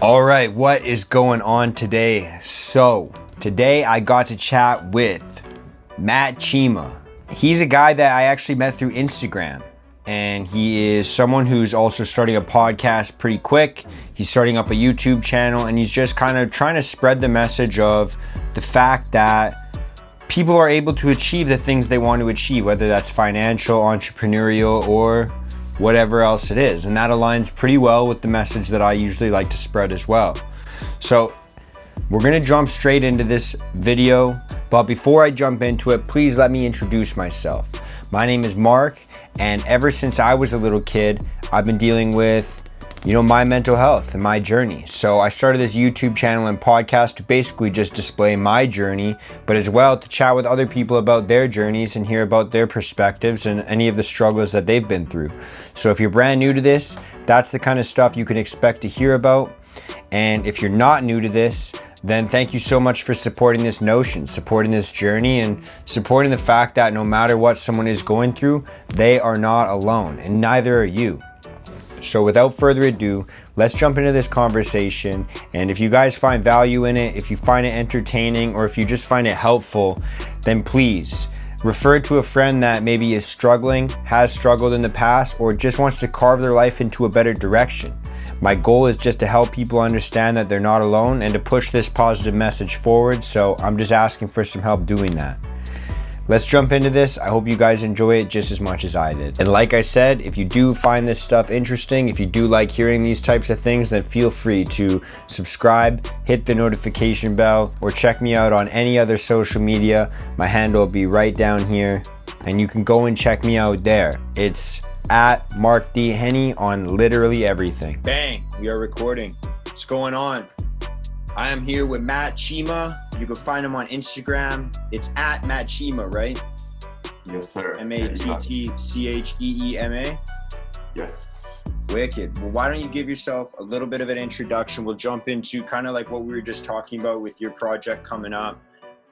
All right, what is going on today? So, today I got to chat with Matt Chima. He's a guy that I actually met through Instagram, and he is someone who's also starting a podcast pretty quick. He's starting up a YouTube channel, and he's just kind of trying to spread the message of the fact that people are able to achieve the things they want to achieve, whether that's financial, entrepreneurial, or whatever else it is. And that aligns pretty well with the message that I usually like to spread as well. So we're gonna jump straight into this video, but before I jump into it, please let me introduce myself. My name is Mark, and ever since I was a little kid, I've been dealing with my mental health and my journey. So I started this YouTube channel and podcast to basically just display my journey, but as well to chat with other people about their journeys and hear about their perspectives and any of the struggles that they've been through. So if you're brand new to this, that's the kind of stuff you can expect to hear about. And if you're not new to this, then thank you so much for supporting this notion, supporting this journey, and supporting the fact that no matter what someone is going through, they are not alone, and neither are you. So without further ado, let's jump into this conversation. And if you guys find value in it, if you find it entertaining, or if you just find it helpful, then please refer it to a friend that maybe is struggling, has struggled in the past, or just wants to carve their life into a better direction. My goal is just to help people understand that they're not alone and to push this positive message forward. So I'm just asking for some help doing that. Let's jump into this. I hope you guys enjoy it just as much as I did. And like I said, if you do find this stuff interesting, if you do like hearing these types of things, then feel free to subscribe, hit the notification bell, or check me out on any other social media. My handle will be right down here, and you can go and check me out there. It's at Mark D. Henny on literally everything. Bang, we are recording. What's going on? I am here with Matt Chima. You can find him on Instagram. It's at Matt Chima, right? Yes, sir. MATTCHEEMA? Yes. Wicked. Well, why don't you give yourself a little bit of an introduction? We'll jump into kind of like what we were just talking about with your project coming up.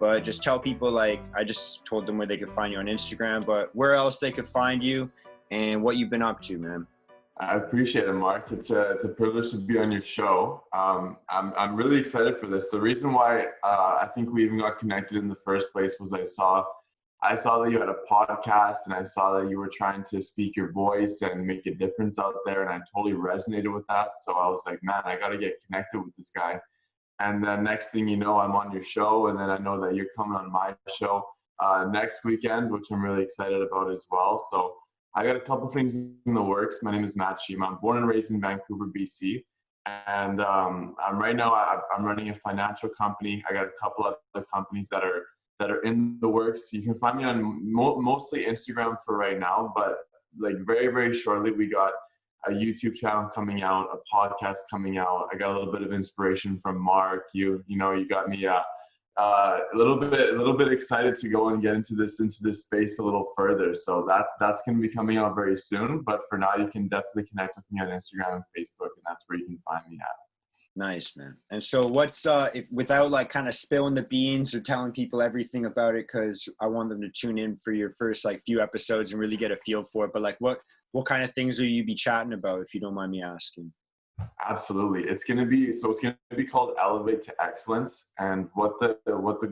But just tell people, I just told them where they could find you on Instagram, but where else they could find you and what you've been up to, man. I appreciate it, Mark. It's a privilege to be on your show. I'm really excited for this. The reason why I think we even got connected in the first place was I saw that you had a podcast, and I saw that you were trying to speak your voice and make a difference out there, and I totally resonated with that. So I was like, man, I got to get connected with this guy. And then next thing you know, I'm on your show, and then I know that you're coming on my show next weekend, which I'm really excited about as well. So I got a couple things in the works. My name is Matt Chima. I'm born and raised in Vancouver, BC. And I'm running a financial company. I got a couple other companies that are in the works. You can find me on mostly Instagram for right now, but very, very shortly, we got a YouTube channel coming out, a podcast coming out. I got a little bit of inspiration from Mark. You got me a little bit excited to go and get into this space a little further. So that's going to be coming out very soon. But for now, you can definitely connect with me on Instagram and Facebook, and that's where you can find me at. Nice, man. And so what's if without kind of spilling the beans or telling people everything about it, because I want them to tune in for your first few episodes and really get a feel for it. But what kind of things will you be chatting about, if you don't mind me asking? Absolutely. It's going to be called Elevate to Excellence. And what the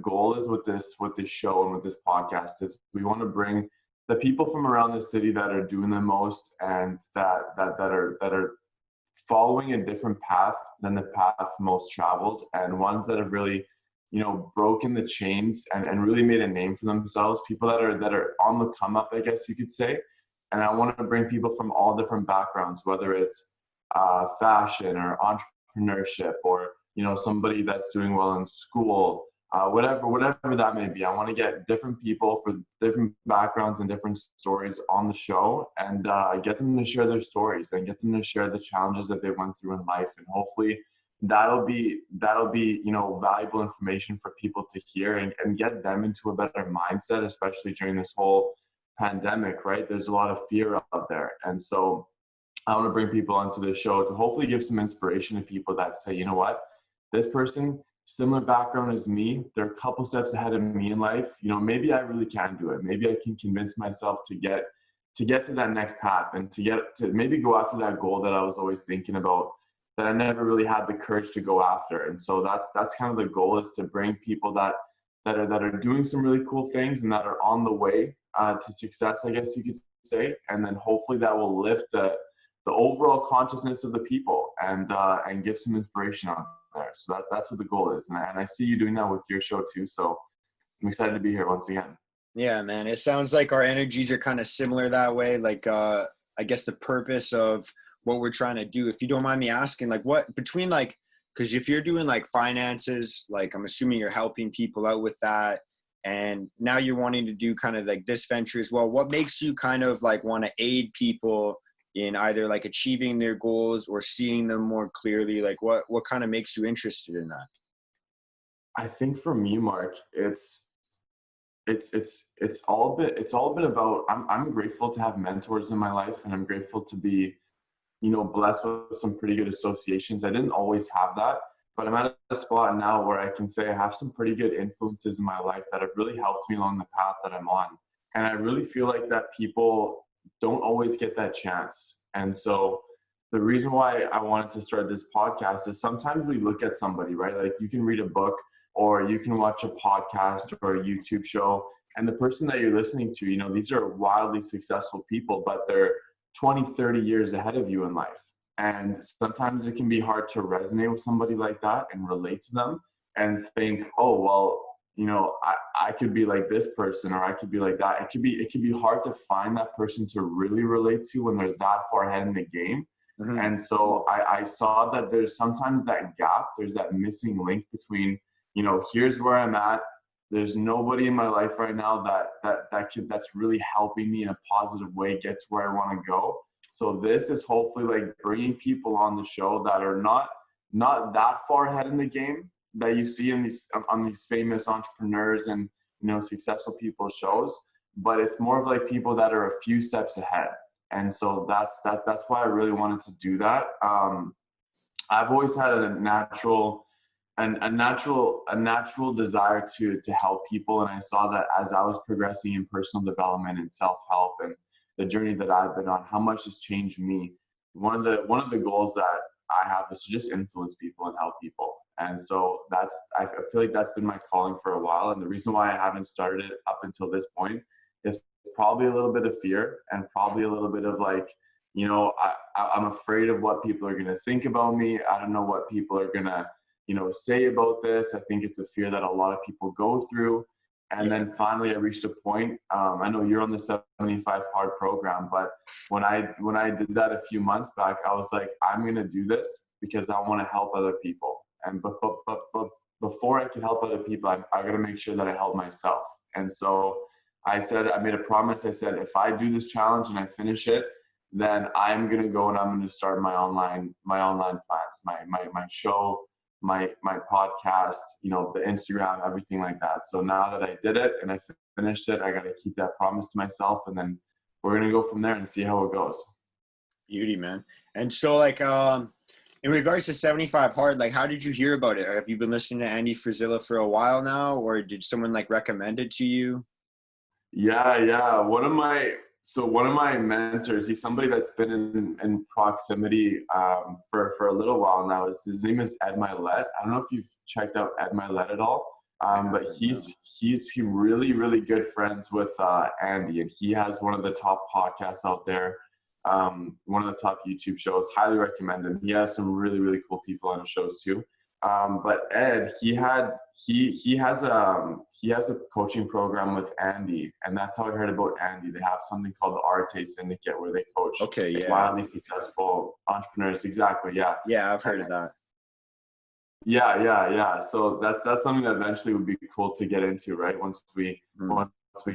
goal is with this show and with this podcast is we want to bring the people from around the city that are doing the most and that are following a different path than the path most traveled, and ones that have really, broken the chains and really made a name for themselves, people that are on the come up, I guess you could say. And I want to bring people from all different backgrounds, whether it's fashion or entrepreneurship, or somebody that's doing well in school, whatever that may be. I want to get different people for different backgrounds and different stories on the show, and get them to share their stories and get them to share the challenges that they went through in life. And hopefully that'll be valuable information for people to hear and get them into a better mindset, especially during this whole pandemic, right? There's a lot of fear out there. And so I want to bring people onto the show to hopefully give some inspiration to people that say, you know what, this person, similar background as me, they're a couple steps ahead of me in life. Maybe I really can do it. Maybe I can convince myself to get to that next path and to maybe go after that goal that I was always thinking about that I never really had the courage to go after. And so that's kind of the goal, is to bring people that are doing some really cool things and that are on the way to success, I guess you could say. And then hopefully that will lift the overall consciousness of the people and give some inspiration out there. So that's what the goal is. And I see you doing that with your show too. So I'm excited to be here once again. Yeah, man. It sounds like our energies are kind of similar that way. Like, I guess the purpose of what we're trying to do, if you don't mind me asking, like what between like, because if you're doing like finances, like I'm assuming you're helping people out with that. And now you're wanting to do kind of like this venture as well. What makes you kind of like want to aid people in either like achieving their goals or seeing them more clearly? Like what kind of makes you interested in that? I think for me, Mark, it's all been about, I'm grateful to have mentors in my life, and I'm grateful to be, blessed with some pretty good associations. I didn't always have that, but I'm at a spot now where I can say I have some pretty good influences in my life that have really helped me along the path that I'm on. And I really feel like that people don't always get that chance. And so the reason why I wanted to start this podcast is sometimes we look at somebody, right? Like you can read a book or you can watch a podcast or a YouTube show, and the person that you're listening to, these are wildly successful people, but they're 20, 30 years ahead of you in life. And sometimes it can be hard to resonate with somebody like that and relate to them and think, oh, well, I could be like this person, or I could be like that. It can be hard to find that person to really relate to when they're that far ahead in the game. Mm-hmm. And so I saw that there's sometimes that gap, there's that missing link between, here's where I'm at. There's nobody in my life right now that's really helping me in a positive way get to where I want to go. So this is hopefully like bringing people on the show that are not that far ahead in the game that you see on these famous entrepreneurs and successful people shows, but it's more of like people that are a few steps ahead. And so that's why I really wanted to do that. I've always had a natural desire to help people, and I saw that as I was progressing in personal development and self-help and the journey that I've been on, how much has changed me. One of the goals that I have is to just influence people and help people. And so I feel like that's been my calling for a while. And the reason why I haven't started it up until this point is probably a little bit of fear, and probably a little bit of like, I'm afraid of what people are going to think about me. I don't know what people are going to, say about this. I think it's a fear that a lot of people go through. And then finally I reached a point, I know you're on the 75 hard program, but when I did that a few months back, I was like, I'm going to do this because I want to help other people. And but before I can help other people, I got to make sure that I help myself. And so I made a promise. I said, if I do this challenge and I finish it, then I'm going to go and I'm going to start my online plans, my show, my podcast, the Instagram, everything like that. So now that I did it and I finished it, I got to keep that promise to myself, and then we're going to go from there and see how it goes. Beauty, man. And so like, in regards to 75 hard, like how did you hear about it? Have you been listening to Andy Frisella for a while now, or did someone like recommend it to you? Yeah. One of my mentors, he's somebody that's been in proximity for a little while now. His name is Ed Milet. I don't know if you've checked out Ed Milet at all, but he's really, really good friends with Andy, and he has one of the top podcasts out there, one of the top YouTube shows. Highly recommend him. He has some really, really cool people on his shows too. But Ed, he has a coaching program with Andy, and that's how I heard about Andy. They have something called the Arte Syndicate where they coach wildly successful entrepreneurs. Exactly. Yeah. Yeah, I've heard of that. Yeah. So that's something that eventually would be cool to get into, right? Once we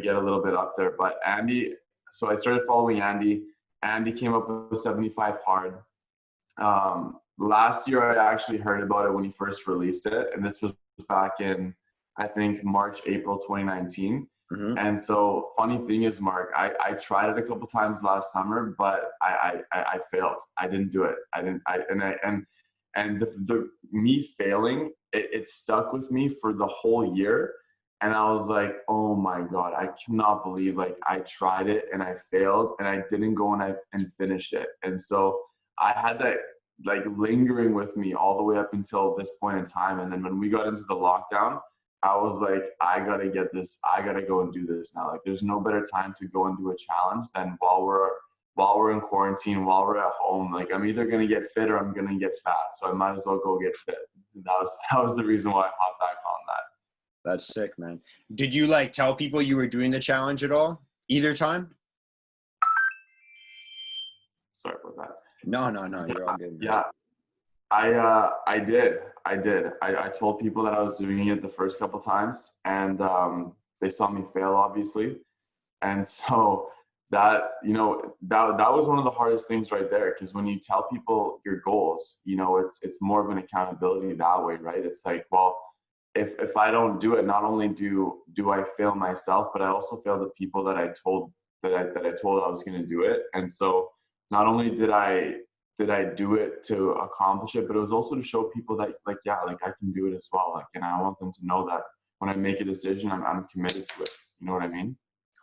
get a little bit up there. But Andy, so I started following Andy. Andy came up with 75 hard. Last year, I actually heard about it when he first released it. And this was back in, I think, March, April 2019. Mm-hmm. And so funny thing is, Mark, I tried it a couple times last summer, but I failed. I didn't do it. The me failing, it stuck with me for the whole year. And I was like, oh my God, I cannot believe like I tried it and I failed and I didn't go and finished it. And so I had like lingering with me all the way up until this point in time. And then when we got into the lockdown, I was like, I gotta get this. I gotta go and do this now. Like, there's no better time to go and do a challenge than while we're in quarantine, while we're at home. Like, I'm either gonna get fit or I'm gonna get fat. So I might as well go get fit. That was the reason why I hopped back on that. That's sick, man. Did you like tell people you were doing the challenge at all? Either time? Sorry about that. No, you're all good, man. Yeah, I did. I told people that I was doing it the first couple times, and they saw me fail, obviously. And so that, that was one of the hardest things right there. Because when you tell people your goals, it's more of an accountability that way, right? It's like, well, if I don't do it, not only do I fail myself, but I also fail the people that I told I was going to do it. And so not only did I do it to accomplish it, but it was also to show people that I can do it as well. Like, and I want them to know that when I make a decision, I'm committed to it. You know what I mean?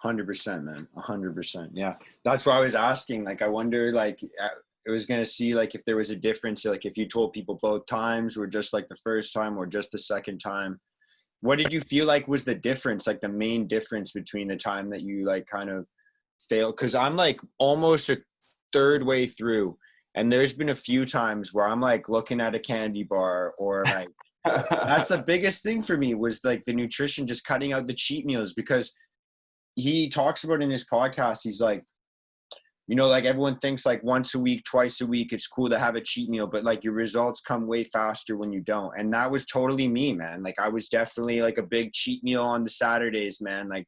100%, man. 100%. Yeah. That's why I was asking. Like, I wonder, like, I was going to see, like, if there was a difference, like, if you told people both times or just like the first time or just the second time. What did you feel like was the difference, like the main difference between the time that you like kind of failed? Because I'm like almost a third way through. And there's been a few times where I'm like looking at a candy bar or like, that's the biggest thing for me was like the nutrition, just cutting out the cheat meals, because he talks about in his podcast, he's like, like everyone thinks like once a week, twice a week, it's cool to have a cheat meal, but like your results come way faster when you don't. And that was totally me, man. Like I was definitely like a big cheat meal on the Saturdays, man, like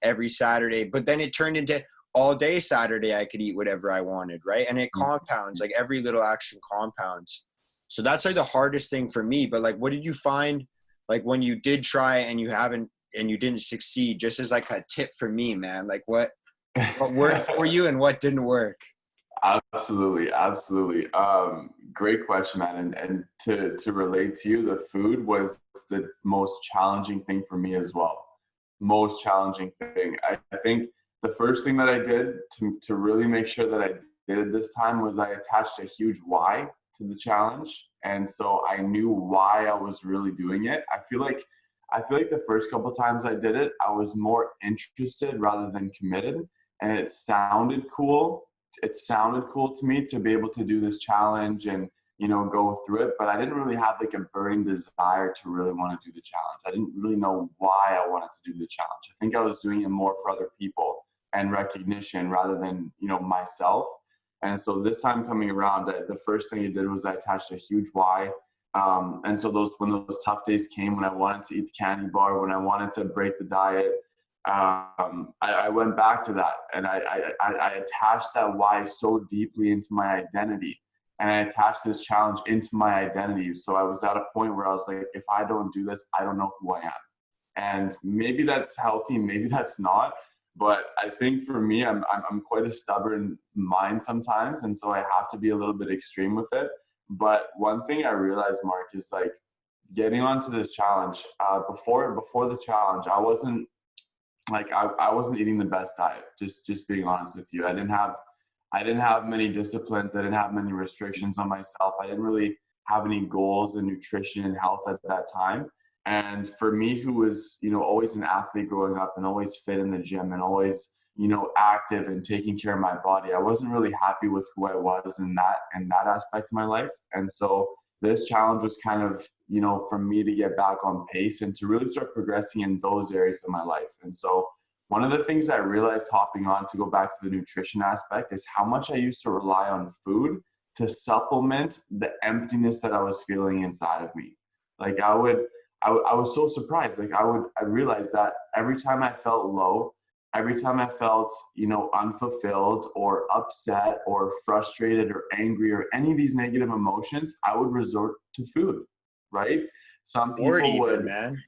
every Saturday, but then it turned into all day Saturday, I could eat whatever I wanted. Right. And it compounds, like every little action compounds. So that's like the hardest thing for me. But like, what did you find like when you did try and you didn't succeed, just as like a tip for me, man? Like what worked for you and what didn't work? Absolutely. Great question, man. And to relate to you, the food was the most challenging thing for me as well. Most challenging thing. I think the first thing that I did to really make sure that I did it this time was I attached a huge why to the challenge. And so I knew why I was really doing it. I feel like the first couple of times I did it, I was more interested rather than committed. And it sounded cool. It sounded cool to me to be able to do this challenge and, go through it. But I didn't really have like a burning desire to really want to do the challenge. I didn't really know why I wanted to do the challenge. I think I was doing it more for other people and recognition rather than, myself. And so this time coming around, the first thing I did was I attached a huge why. And so when those tough days came, when I wanted to eat the candy bar, when I wanted to break the diet, I went back to that, and I attached that why so deeply into my identity, and I attached this challenge into my identity. So I was at a point where I was like, if I don't do this, I don't know who I am. And maybe that's healthy, maybe that's not. But I think for me, I'm quite a stubborn mind sometimes, and so I have to be a little bit extreme with it. But one thing I realized, Mark, is like getting onto this challenge. Before the challenge, I wasn't eating the best diet. Just being honest with you, I didn't have many disciplines. I didn't have many restrictions on myself. I didn't really have any goals in nutrition and health at that time. And for me, who was, always an athlete growing up and always fit in the gym and always, active and taking care of my body, I wasn't really happy with who I was in that aspect of my life. And so this challenge was kind of, for me to get back on pace and to really start progressing in those areas of my life. And so one of the things I realized hopping on, to go back to the nutrition aspect, is how much I used to rely on food to supplement the emptiness that I was feeling inside of me. Like I was so surprised. Like I realized that every time I felt low, every time I felt, unfulfilled or upset or frustrated or angry or any of these negative emotions, I would resort to food, right? Some people would, man.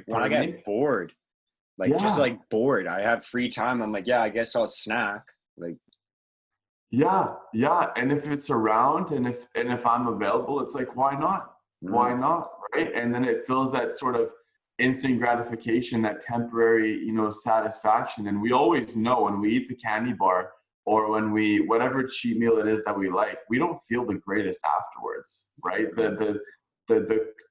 When I get bored, just like bored, I have free time, I'm like, yeah, I guess I'll snack. Like, yeah. And if it's around and if I'm available, it's like, why not? Why not? Right. And then it fills that sort of instant gratification, that temporary, satisfaction. And we always know when we eat the candy bar or when we, whatever cheat meal it is that we like, we don't feel the greatest afterwards, right?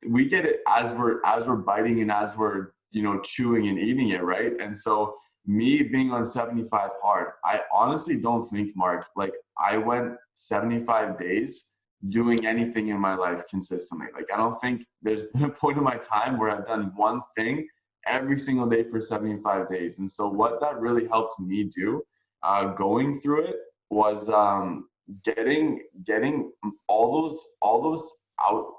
We get it as we're biting and as we're, you know, chewing and eating it, right? And so me being on 75 hard, I honestly don't think, Mark, like I went 75 days doing anything in my life consistently. Like I don't think there's been a point in my time where I've done one thing every single day for 75 days. And so what that really helped me do, going through it, was getting all those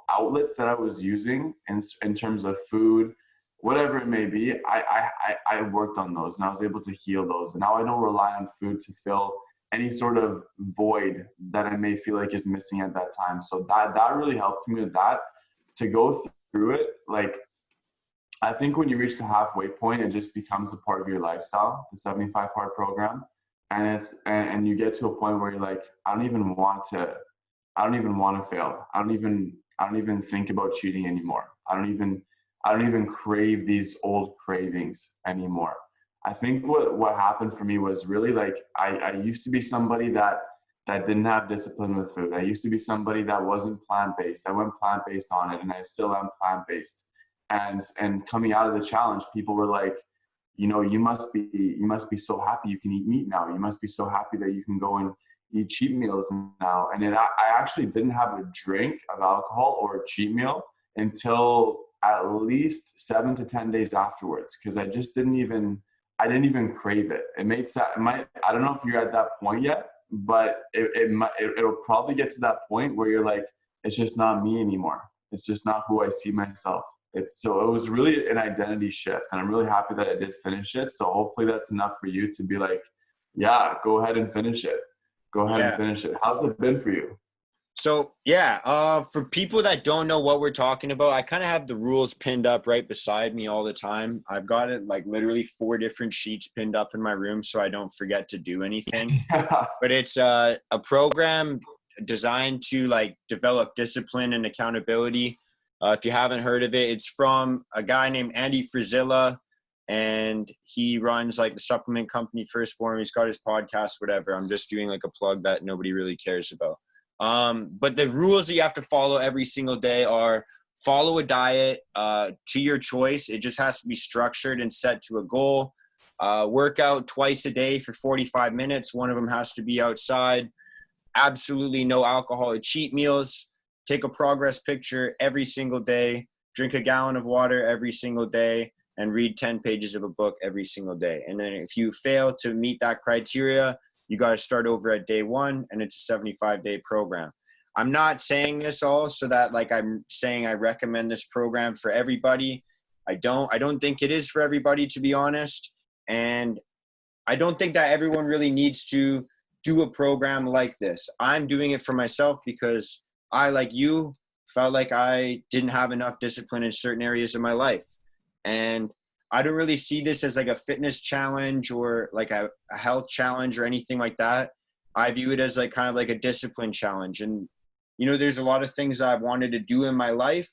outlets that I was using in terms of food, whatever it may be. I worked on those, and I was able to heal those. And now I don't rely on food to fill any sort of void that I may feel like is missing at that time. So that really helped me with that, to go through it. Like, I think when you reach the halfway point, it just becomes a part of your lifestyle, the 75 hard program. And you get to a point where you're like, I don't even want to fail. I don't even think about cheating anymore. I don't even crave these old cravings anymore. I think what happened for me was really like, I used to be somebody that didn't have discipline with food. I used to be somebody that wasn't plant-based. I went plant-based on it, and I still am plant-based. And coming out of the challenge, people were like, you know, you must be so happy you can eat meat now. You must be so happy that you can go and eat cheat meals now. And I actually didn't have a drink of alcohol or a cheat meal until at least 7 to 10 days afterwards, because I didn't even crave it. I don't know if you're at that point yet, but it'll probably get to that point where you're like, it's just not me anymore. It's just not who I see myself. So it was really an identity shift, and I'm really happy that I did finish it. So hopefully that's enough for you to be like, yeah, go ahead and finish it. Go ahead and finish it. How's it been for you? So for people that don't know what we're talking about, I kind of have the rules pinned up right beside me all the time. I've got it like literally 4 different sheets pinned up in my room so I don't forget to do anything. But it's a program designed to like develop discipline and accountability. If you haven't heard of it, it's from a guy named Andy Frisella, and he runs like the supplement company First Form. He's got his podcast, whatever. I'm just doing like a plug that nobody really cares about. But the rules that you have to follow every single day are: follow a diet to your choice. It just has to be structured and set to a goal. Work out twice a day for 45 minutes. One of them has to be outside. Absolutely no alcohol or cheat meals. Take a progress picture every single day. Drink a gallon of water every single day. And read 10 pages of a book every single day. And then if you fail to meet that criteria, you got to start over at day 1, and it's a 75-day program. I'm not saying this all so that like I'm saying I recommend this program for everybody. I don't think it is for everybody, to be honest. And I don't think that everyone really needs to do a program like this. I'm doing it for myself because I, like you, felt like I didn't have enough discipline in certain areas of my life. And I don't really see this as like a fitness challenge or like a health challenge or anything like that. I view it as like kind of like a discipline challenge. And, you know, there's a lot of things I've wanted to do in my life,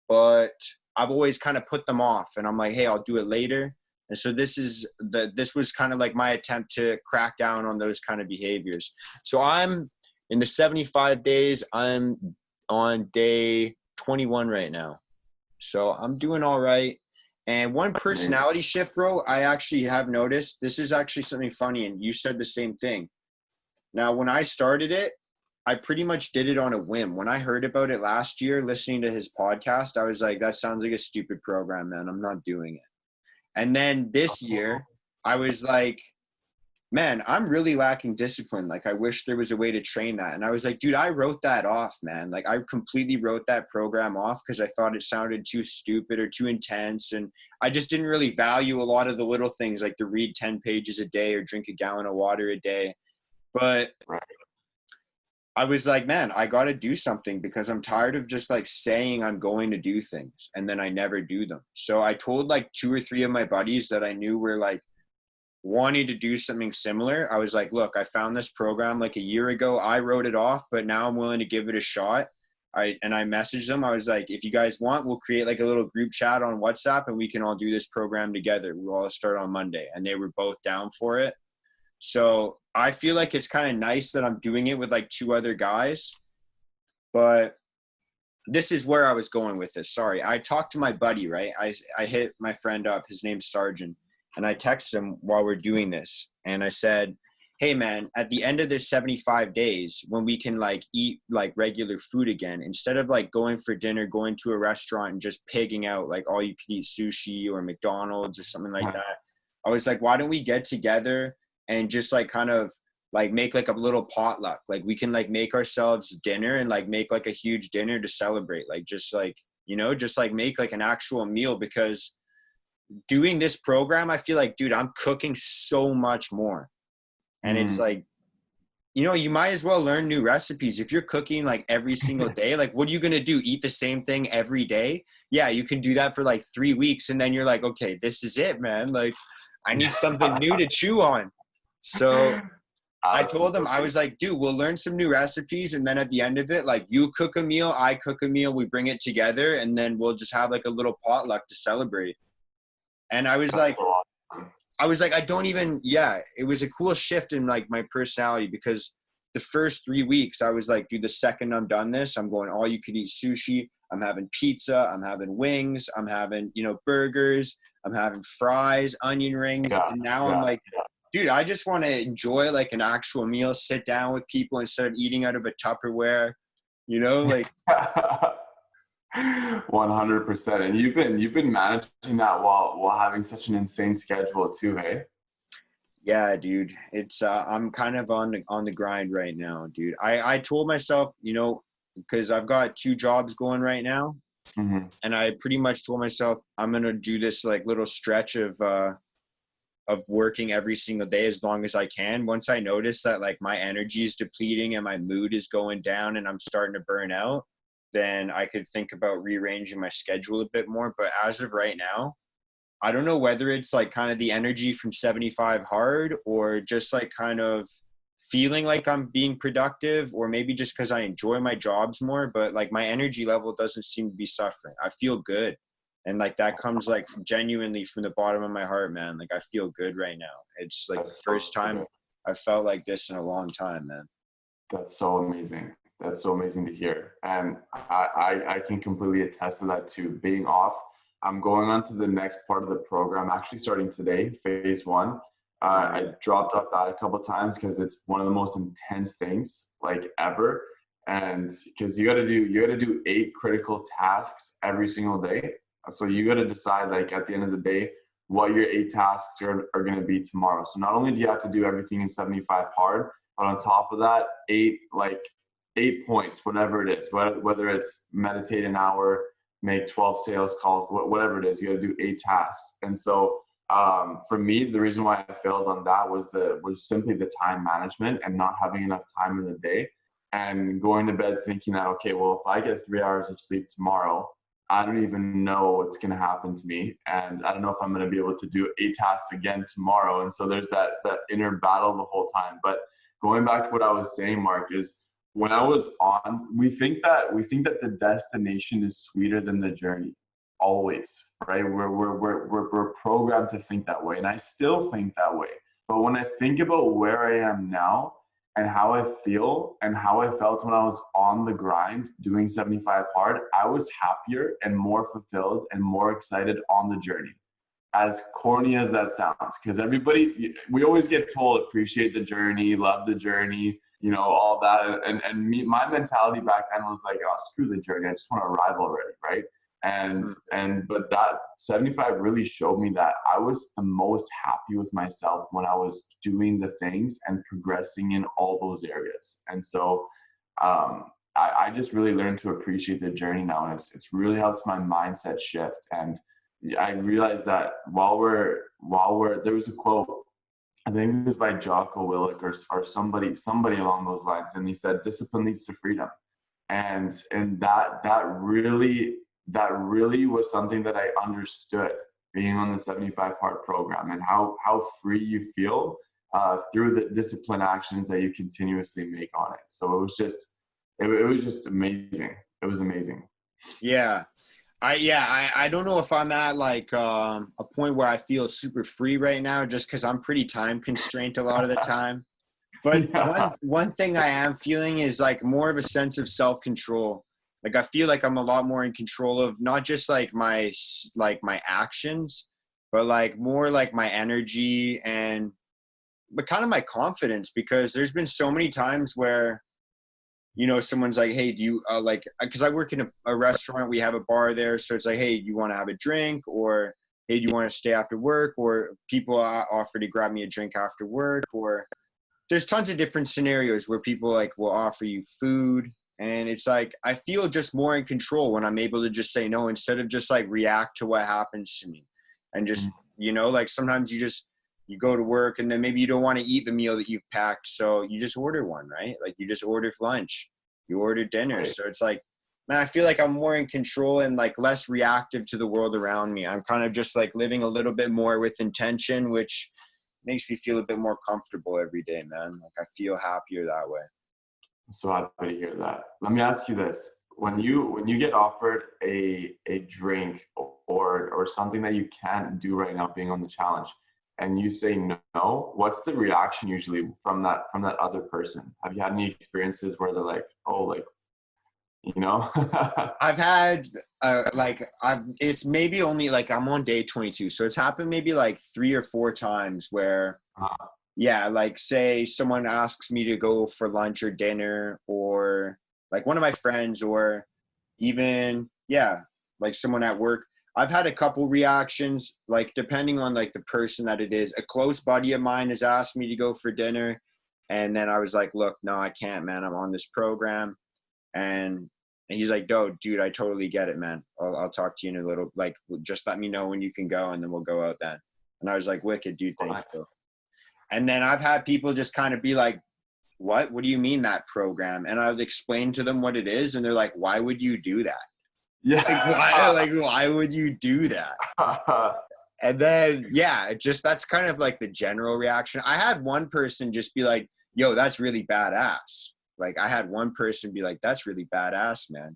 but I've always kind of put them off. And I'm like, hey, I'll do it later. And so this was kind of like my attempt to crack down on those kind of behaviors. So I'm in the 75 days. I'm on day 21 right now. So I'm doing all right. And one personality shift, bro, I actually have noticed. This is actually something funny, and you said the same thing. Now, when I started it, I pretty much did it on a whim. When I heard about it last year, listening to his podcast, I was like, that sounds like a stupid program, man. I'm not doing it. And then this year, I was like, man, I'm really lacking discipline. Like, I wish there was a way to train that. And I was like, dude, I wrote that off, man. Like, I completely wrote that program off because I thought it sounded too stupid or too intense. And I just didn't really value a lot of the little things, like to read 10 pages a day or drink a gallon of water a day. But I was like, man, I got to do something because I'm tired of just like saying I'm going to do things and then I never do them. So I told like 2 or 3 of my buddies that I knew were like wanting to do something similar. I was like, look, I found this program like a year ago. I wrote it off, but now I'm willing to give it a shot. I messaged them. I was like, if you guys want, we'll create like a little group chat on WhatsApp and we can all do this program together. We'll all start on Monday. And they were both down for it. So I feel like it's kind of nice that I'm doing it with like 2 other guys, but this is where I was going with this. Sorry. I talked to my buddy, right? I hit my friend up. His name's Sargent. And I texted him while we're doing this. And I said, hey, man, at the end of this 75 days, when we can like eat like regular food again, instead of like going for dinner, going to a restaurant and just pigging out like all you can eat sushi or McDonald's or something like that. I was like, why don't we get together and just like kind of like make like a little potluck? Like we can like make ourselves dinner and like make like a huge dinner to celebrate. Like just like, you know, just like make like an actual meal, because doing this program, I feel like, dude, I'm cooking so much more. And it's like, you know, you might as well learn new recipes. If you're cooking like every single day, like what are you going to do? Eat the same thing every day? Yeah, you can do that for like 3 weeks. And then you're like, okay, this is it, man. Like I need something new to chew on. So I told him, I was like, dude, we'll learn some new recipes. And then at the end of it, like you cook a meal, I cook a meal, we bring it together, and then we'll just have like a little potluck to celebrate. And I was like, I don't even, it was a cool shift in like my personality, because the first 3 weeks I was like, dude, the second I'm done this, I'm going all you could eat sushi. I'm having pizza. I'm having wings. I'm having, you know, burgers. I'm having fries, onion rings. And now I'm like, dude, I just want to enjoy like an actual meal, sit down with people instead of eating out of a Tupperware, you know, like. 100%. And you've been managing that while having such an insane schedule too, hey? Yeah, dude. It's I'm kind of on the grind right now, dude. I told myself, you know, because I've got 2 jobs going right now, and I pretty much told myself I'm gonna do this like little stretch of working every single day as long as I can. Once I notice that like my energy is depleting and my mood is going down and I'm starting to burn out, then I could think about rearranging my schedule a bit more. But as of right now, I don't know whether it's like kind of the energy from 75 hard, or just like kind of feeling like I'm being productive, or maybe just because I enjoy my jobs more, but like my energy level doesn't seem to be suffering. I feel good. And like that comes like genuinely from the bottom of my heart, man. Like I feel good right now. It's like the first time I felt like this in a long time, man. That's so amazing. That's so amazing to hear. And I can completely attest to that too. Being off, I'm going on to the next part of the program, actually starting today, phase 1. I dropped off that a couple of times because it's one of the most intense things like ever. And because you got to do 8 critical tasks every single day. So you got to decide like at the end of the day, what your 8 tasks are going to be tomorrow. So not only do you have to do everything in 75 hard, but on top of that, 8 points, whatever it is, whether it's meditate an hour, make 12 sales calls, whatever it is, you got to do 8 tasks. And so for me, the reason why I failed on that was simply the time management and not having enough time in the day, and going to bed thinking that, okay, well, if I get 3 hours of sleep tomorrow, I don't even know what's going to happen to me. And I don't know if I'm going to be able to do 8 tasks again tomorrow. And so there's that inner battle the whole time. But going back to what I was saying, Mark, is when I was on, we think that the destination is sweeter than the journey, always, right? We're programmed to think that way, and I still think that way. But when I think about where I am now and how I feel and how I felt when I was on the grind doing 75 hard, I was happier and more fulfilled and more excited on the journey. As corny as that sounds, because we always get told, appreciate the journey, love the journey, you know, all that. And my mentality back then was like, oh, screw the journey. I just want to arrive already, right? But that 75 really showed me that I was the most happy with myself when I was doing the things and progressing in all those areas. And so I just really learned to appreciate the journey now, and it's really helps my mindset shift. And I realized that while we're there was a quote, I think it was by Jocko Willink or somebody along those lines, and he said, "Discipline leads to freedom," and that really was something that I understood being on the 75 hard program, and how free you feel through the discipline actions that you continuously make on it. So it was just amazing. It was amazing. Yeah. I don't know if I'm at like a point where I feel super free right now, just because I'm pretty time constrained a lot of the time. But Yeah. one thing I am feeling is like more of a sense of self control. Like I feel like I'm a lot more in control of not just like my actions, but like more like my energy and but kind of my confidence, because there's been so many times where someone's like, hey, do you like, because I work in a restaurant, we have a bar there, so it's like, hey, do you want to have a drink, or hey, do you want to stay after work, or people offer to grab me a drink after work, or there's tons of different scenarios where people like will offer you food, and it's like I feel just more in control when I'm able to just say no instead of just like react to what happens to me. And just like sometimes you go to work and then maybe you don't want to eat the meal that you've packed, so you just order one, right? Like you just order lunch, you order dinner. Right. So it's like, man, I feel like I'm more in control and like less reactive to the world around me. I'm kind of just like living a little bit more with intention, which makes me feel a bit more comfortable every day, man. Like I feel happier that way. I'm so happy to hear that. Let me ask you this. When you get offered a drink or something that you can't do right now being on the challenge, and you say no, what's the reaction usually from that other person? Have you had any experiences where they're like, oh, like, you know? I've had it's maybe only like I'm on day 22, so it's happened maybe like 3 or 4 times where yeah, like say someone asks me to go for lunch or dinner, or like one of my friends, or even yeah, like someone at work. I've had a couple reactions, like depending on like the person that it is. A close buddy of mine has asked me to go for dinner, and then I was like, look, no, I can't, man. I'm on this program. And he's like, no, dude, I totally get it, man. I'll talk to you in a little, like, just let me know when you can go, and then we'll go out then. And I was like, wicked, dude, thank you. And then I've had people just kind of be like, what do you mean that program? And I would explain to them what it is, and they're like, why would you do that? Yeah. Like why would you do that? And then yeah, just that's kind of like the general reaction. I had one person just be like, yo, that's really badass. Like I had one person be like, that's really badass, man.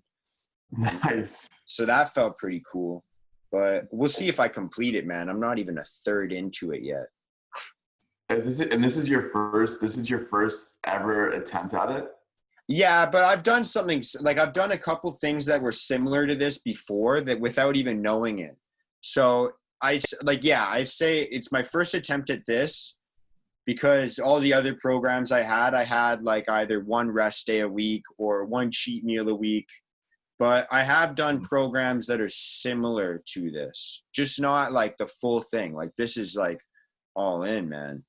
Nice. So that felt pretty cool. But we'll see if I complete it, man. I'm not even a third into it yet. This is your first ever attempt at it? Yeah, but I've done something like I've done a couple things that were similar to this before that without even knowing it. So I say it's my first attempt at this, because all the other programs I had like either one rest day a week or one cheat meal a week. But I have done programs that are similar to this, just not like the full thing. Like this is like all in, man.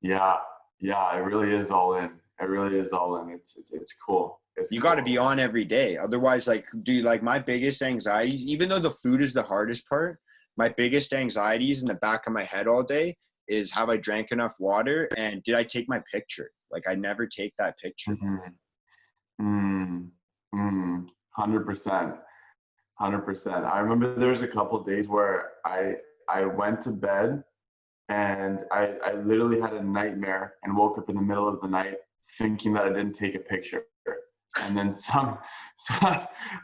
Yeah. Yeah, it really is all in. It really is all in. It's cool. It's You got to cool. be on every day. Otherwise, like, dude, like my biggest anxieties, even though the food is the hardest part, my biggest anxieties in the back of my head all day is, have I drank enough water, and did I take my picture? Like I never take that picture. Mm, mm, 100%. 100%. I remember there was a couple of days where I went to bed and I literally had a nightmare and woke up in the middle of the night thinking that I didn't take a picture. And then some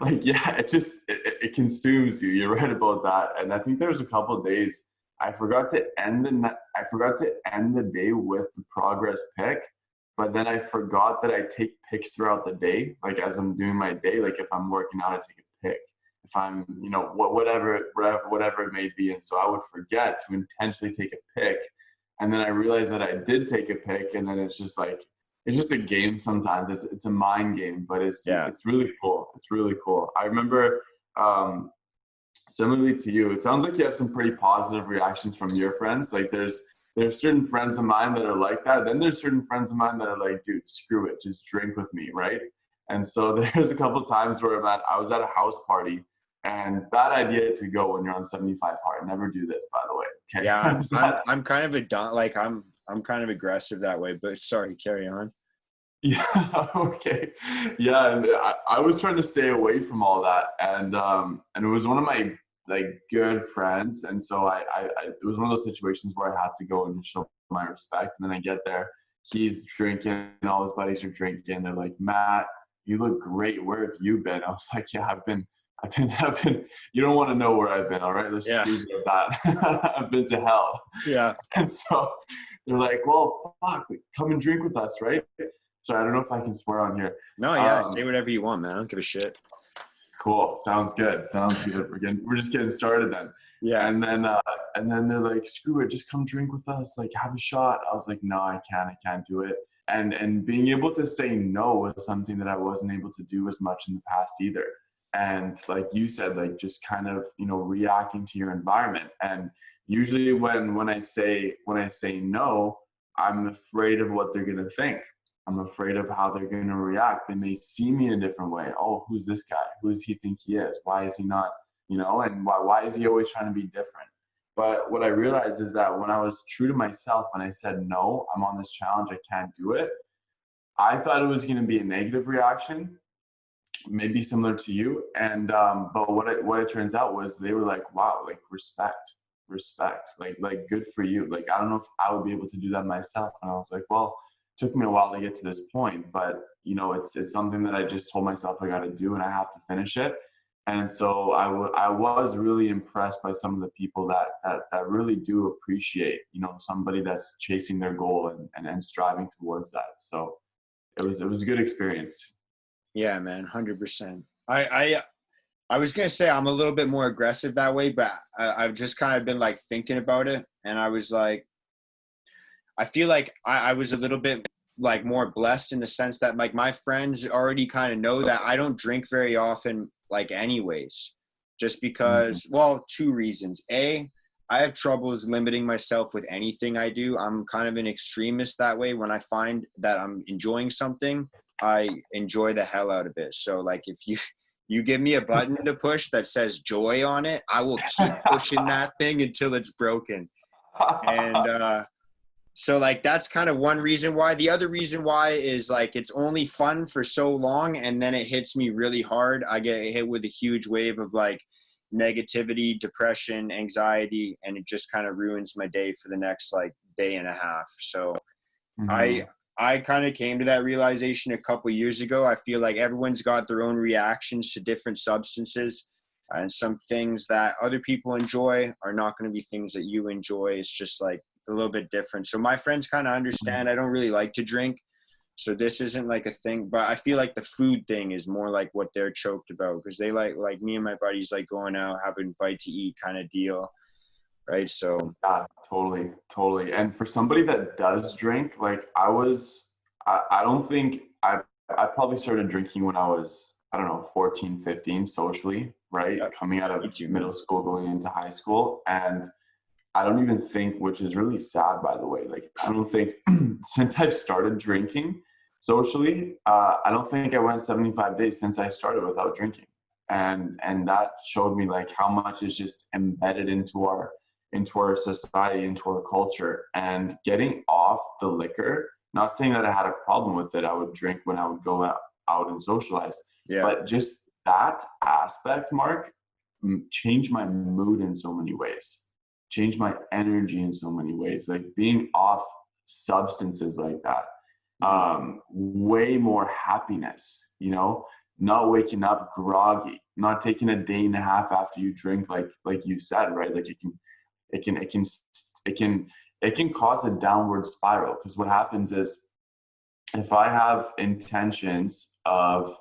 like, yeah, it consumes you. You're right about that. And I think there was a couple of days I forgot to end the day with the progress pic, but then I forgot that I take pics throughout the day. Like as I'm doing my day, like if I'm working out, I take a pic. If I'm, whatever it may be. And so I would forget to intentionally take a pic. And then I realized that I did take a pic, and then it's just a game sometimes. It's a mind game, but it's really cool. It's really cool. I remember, similarly to you, it sounds like you have some pretty positive reactions from your friends. Like there's certain friends of mine that are like that. Then there's certain friends of mine that are like, dude, screw it, just drink with me, right? And so there's a couple of times where I was at a house party, and bad idea to go when you're on 75 hard. Never do this, by the way. Okay. Yeah, I'm kind of I'm kind of aggressive that way. But sorry, carry on. Yeah. Okay. Yeah, and I was trying to stay away from all that, and it was one of my like good friends, and so I it was one of those situations where I had to go and show my respect, and then I get there, he's drinking, and all his buddies are drinking. They're like, Matt, you look great. Where have you been? I was like, yeah, You don't want to know where I've been. All right. Let's just leave it at that. I've been to hell. Yeah. And so they're like, well, fuck, come and drink with us. Right. So I don't know if I can swear on here. No. Yeah. Say whatever you want, man. I don't give a shit. Cool. Sounds good. We're just getting started then. Yeah. And then they're like, screw it. Just come drink with us. Like, have a shot. I was like, no, I can't do it. And being able to say no was something that I wasn't able to do as much in the past either. And like you said, like just kind of, reacting to your environment. And usually when I say no, I'm afraid of what they're going to think. I'm afraid of how they're going to react. They may see me in a different way. Oh, who's this guy? Who does he think he is? Why is he not, and why is he always trying to be different? But what I realized is that when I was true to myself and I said, no, I'm on this challenge, I can't do it, I thought it was going to be a negative reaction, maybe similar to you. And, but what it turns out was they were like, wow, like respect, like good for you. Like, I don't know if I would be able to do that myself. And I was like, well, it took me a while to get to this point, but it's something that I just told myself I got to do and I have to finish it. And so I was really impressed by some of the people that really do appreciate, somebody that's chasing their goal and striving towards that. So it was a good experience. Yeah, man. 100%. I was going to say I'm a little bit more aggressive that way, but I've just kind of been like thinking about it. And I was like, I feel like I was a little bit like more blessed in the sense that like my friends already kind of know that I don't drink very often, like anyways, just because, well, two reasons. A, I have troubles limiting myself with anything I do. I'm kind of an extremist that way. When I find that I'm enjoying something, I enjoy the hell out of it. So like if you give me a button to push that says joy on it, I will keep pushing that thing until it's broken. And so like that's kind of one reason why. The other reason why is like it's only fun for so long and then it hits me really hard. I get hit with a huge wave of like negativity, depression, anxiety, and it just kind of ruins my day for the next like day and a half. So I kind of came to that realization a couple years ago. I feel like everyone's got their own reactions to different substances, and some things that other people enjoy are not going to be things that you enjoy. It's just like a little bit different. So my friends kind of understand I don't really like to drink, so this isn't like a thing. But I feel like the food thing is more like what they're choked about, because they like me and my buddies like going out, having a bite to eat kind of deal, right? So yeah, totally. And for somebody that does drink, like I don't think I probably started drinking when I was, I don't know, 14, 15 socially, right? Yep. Coming out of middle school, going into high school. And I don't even think, which is really sad, by the way, like I don't think since I've started drinking socially, I don't think I went 75 days since I started without drinking. And that showed me like how much is just embedded into our society, into our culture. And getting off the liquor, not saying that I had a problem with it. I would drink when I would go out and socialize. Yeah. But just that aspect, Mark, changed my mood in so many ways, changed my energy in so many ways. Like being off substances like that, way more happiness, not waking up groggy, not taking a day and a half after you drink, like you said, right? Like it can cause a downward spiral, because what happens is if I have intentions of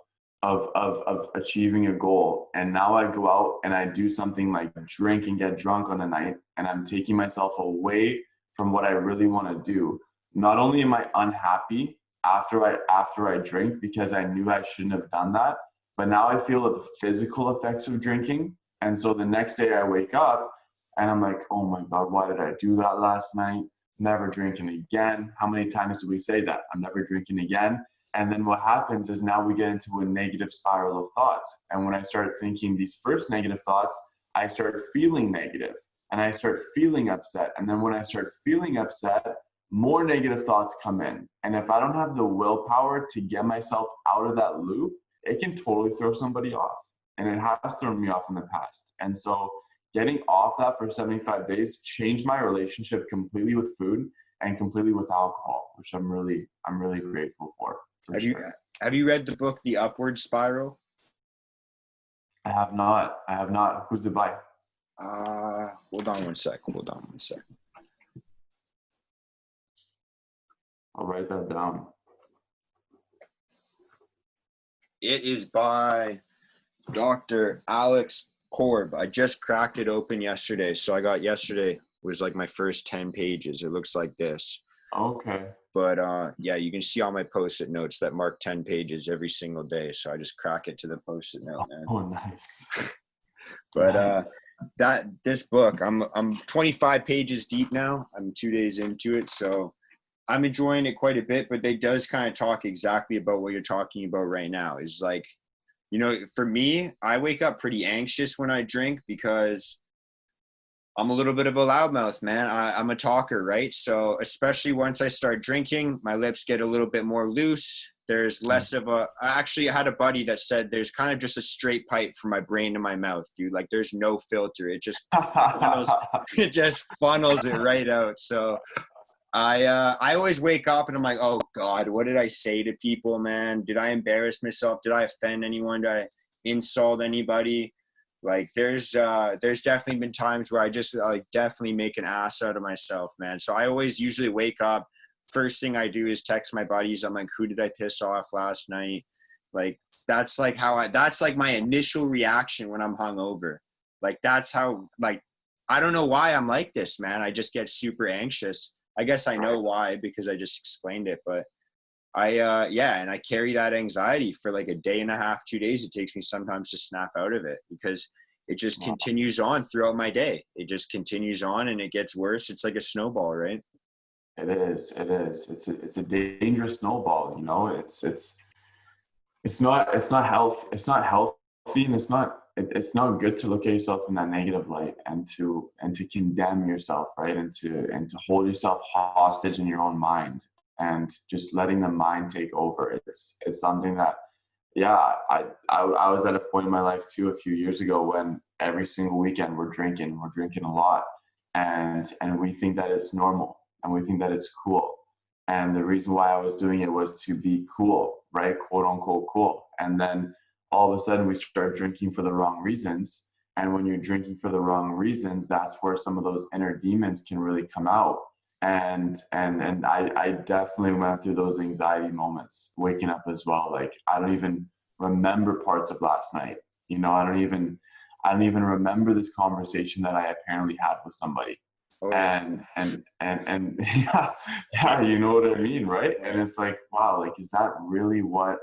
achieving a goal, and now I go out and I do something like drink and get drunk on a night, and I'm taking myself away from what I really want to do, not only am I unhappy after I drink because I knew I shouldn't have done that, but now I feel the physical effects of drinking. And so the next day I wake up and I'm like, oh my God, why did I do that last night? Never drinking again. How many times do we say that? I'm never drinking again. And then what happens is now we get into a negative spiral of thoughts. And when I started thinking these first negative thoughts, I started feeling negative and I start feeling upset. And then when I start feeling upset, more negative thoughts come in. And if I don't have the willpower to get myself out of that loop, it can totally throw somebody off. And it has thrown me off in the past. And so getting off that for 75 days changed my relationship completely with food and completely with alcohol, which I'm really grateful for. Have you read the book The Upward Spiral? I have not. I have not. Who's it by? Hold on one sec. Hold on one sec. I'll write that down. It is by Dr. Alex Korb. I just cracked it open yesterday. So I got yesterday was like my first 10 pages. It looks like this. Okay. But yeah, you can see all my Postit notes that mark 10 pages every single day. So I just crack it to the Postit note, man. Oh, nice. But Nice. this book, I'm 25 pages deep now. I'm 2 days into it, so I'm enjoying it quite a bit. But they does kind of talk exactly about what you're talking about right now. Is like, you know, for me, I wake up pretty anxious when I drink because I'm a little bit of a loudmouth, man. I'm a talker, right? So especially once I start drinking, my lips get a little bit more loose. There's less of a, I actually had a buddy that said there's kind of just a straight pipe from my brain to my mouth, dude. Like there's no filter. It just funnels, it just funnels it right out. So I always wake up and I'm like, oh God, what did I say to people, man? Did I embarrass myself? Did I offend anyone? Did I insult anybody? Like there's definitely been times where I just like definitely make an ass out of myself, man. So I always usually wake up. First thing I do is text my buddies. I'm like, who did I piss off last night? Like that's like that's like my initial reaction when I'm hungover. Like that's how, like, I don't know why I'm like this, man. I just get super anxious. I guess I know why because I just explained it, but yeah, and I carry that anxiety for like a day and a half, 2 days. It takes me sometimes to snap out of it because it just continues on throughout my day. It just continues on and it gets worse. It's like a snowball, right? It is. It is. It's a dangerous snowball. You know, it's not health. It's not healthy, and it's not good to look at yourself in that negative light and to condemn yourself, right? And to hold yourself hostage in your own mind and just letting the mind take over. It's something that, yeah, I was at a point in my life too a few years ago when every single weekend we're drinking a lot, and we think that it's normal and we think that it's cool. And the reason why I was doing it was to be cool, right? Quote unquote cool. And then all of a sudden we start drinking for the wrong reasons. And when you're drinking for the wrong reasons, that's where some of those inner demons can really come out. And I definitely went through those anxiety moments waking up as well. Like I don't even remember parts of last night. You know, I don't even remember this conversation that I apparently had with somebody. Oh, yeah. And yeah, you know what I mean, right? And it's like, wow, like is that really what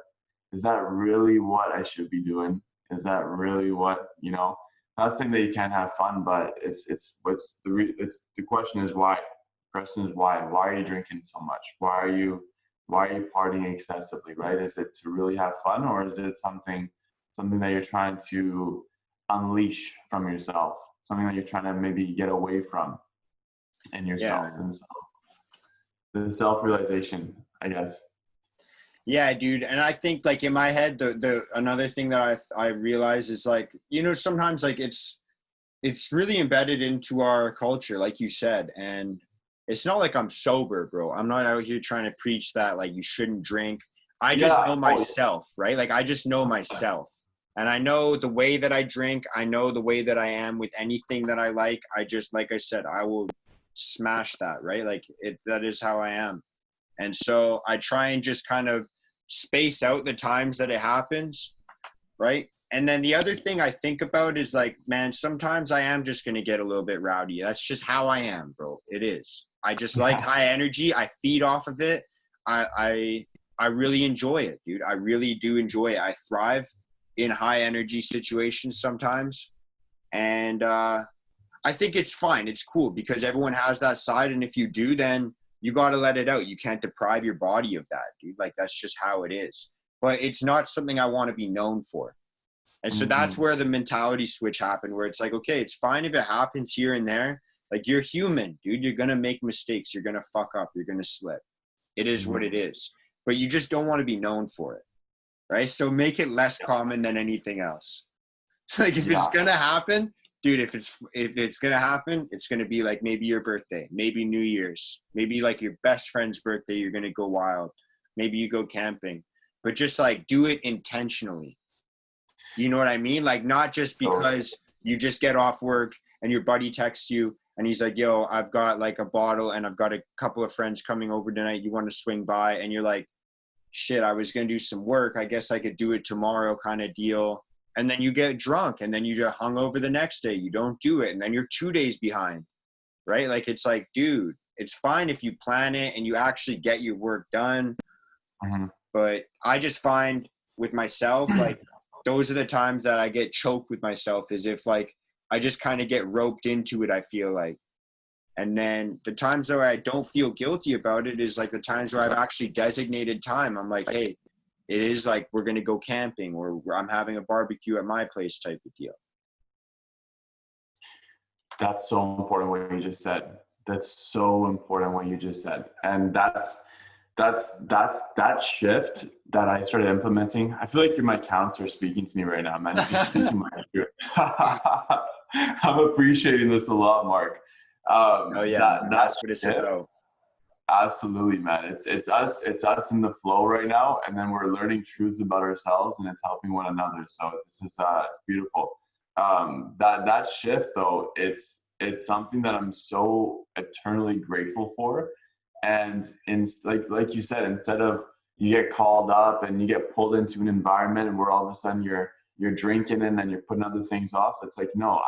I should be doing? Is that really what, you know? Not saying that you can't have fun, but it's the question is why. The question is why. Why are you drinking so much? Why are you partying excessively, right? Is it to really have fun, or is it something that you're trying to unleash from yourself? Something that you're trying to maybe get away from in yourself, Yeah. and the self-realization, I guess. Yeah, dude. And I think like in my head, the another thing that I realize is like, you know, sometimes like it's really embedded into our culture, like you said. And it's not like I'm sober, bro. I'm not out here trying to preach that like you shouldn't drink. I just know myself, right? Like I just know myself. And I know the way that I drink. I know the way that I am with anything that I like. I just, like I said, I will smash that, right? Like that is how I am. And so I try and just kind of space out the times that it happens, right? And then the other thing I think about is like, man, sometimes I am just going to get a little bit rowdy. That's just how I am, bro. It is. I just like high energy. I feed off of it. I really enjoy it, dude. I really do enjoy it. I thrive in high energy situations sometimes. And I think it's fine. It's cool because everyone has that side. And if you do, then you got to let it out. You can't deprive your body of that, dude. Like that's just how it is. But it's not something I want to be known for. And so that's where the mentality switch happened, where it's like, okay, it's fine if it happens here and there. Like you're human, dude. You're going to make mistakes. You're going to fuck up. You're going to slip. It is what it is. But you just don't want to be known for it, right? So make it less common than anything else. Like if it's going to happen, dude, if it's going to happen, it's going to be like maybe your birthday, maybe New Year's, maybe like your best friend's birthday, you're going to go wild. Maybe you go camping. But just like do it intentionally. Do you know what I mean? Like, not just because you just get off work and your buddy texts you and he's like, yo, I've got like a bottle and I've got a couple of friends coming over tonight. You want to swing by? And you're like, shit, I was going to do some work. I guess I could do it tomorrow kind of deal. And then you get drunk and then you just hung over the next day. You don't do it. And then you're 2 days behind, right? Like, it's like, dude, it's fine if you plan it and you actually get your work done. Mm-hmm. But I just find with myself, like, those are the times that I get choked with myself, is if like I just kind of get roped into it, I feel like. And then the times where I don't feel guilty about it is like the times where I've actually designated time. I'm like, hey, it is like we're going to go camping or I'm having a barbecue at my place type of deal. That's so important what you just said. That's so important what you just said. And that shift that I started implementing. I feel like you're my counselor speaking to me right now, man. You're speaking my ear. I'm appreciating this a lot, Mark. Oh yeah, that's what it's about. Absolutely, man. It's us in the flow right now, and then we're learning truths about ourselves, and it's helping one another. So this is it's beautiful. That shift though, it's something that I'm so eternally grateful for. And like you said, instead of you get called up and you get pulled into an environment where all of a sudden you're drinking and then you're putting other things off, it's like, no,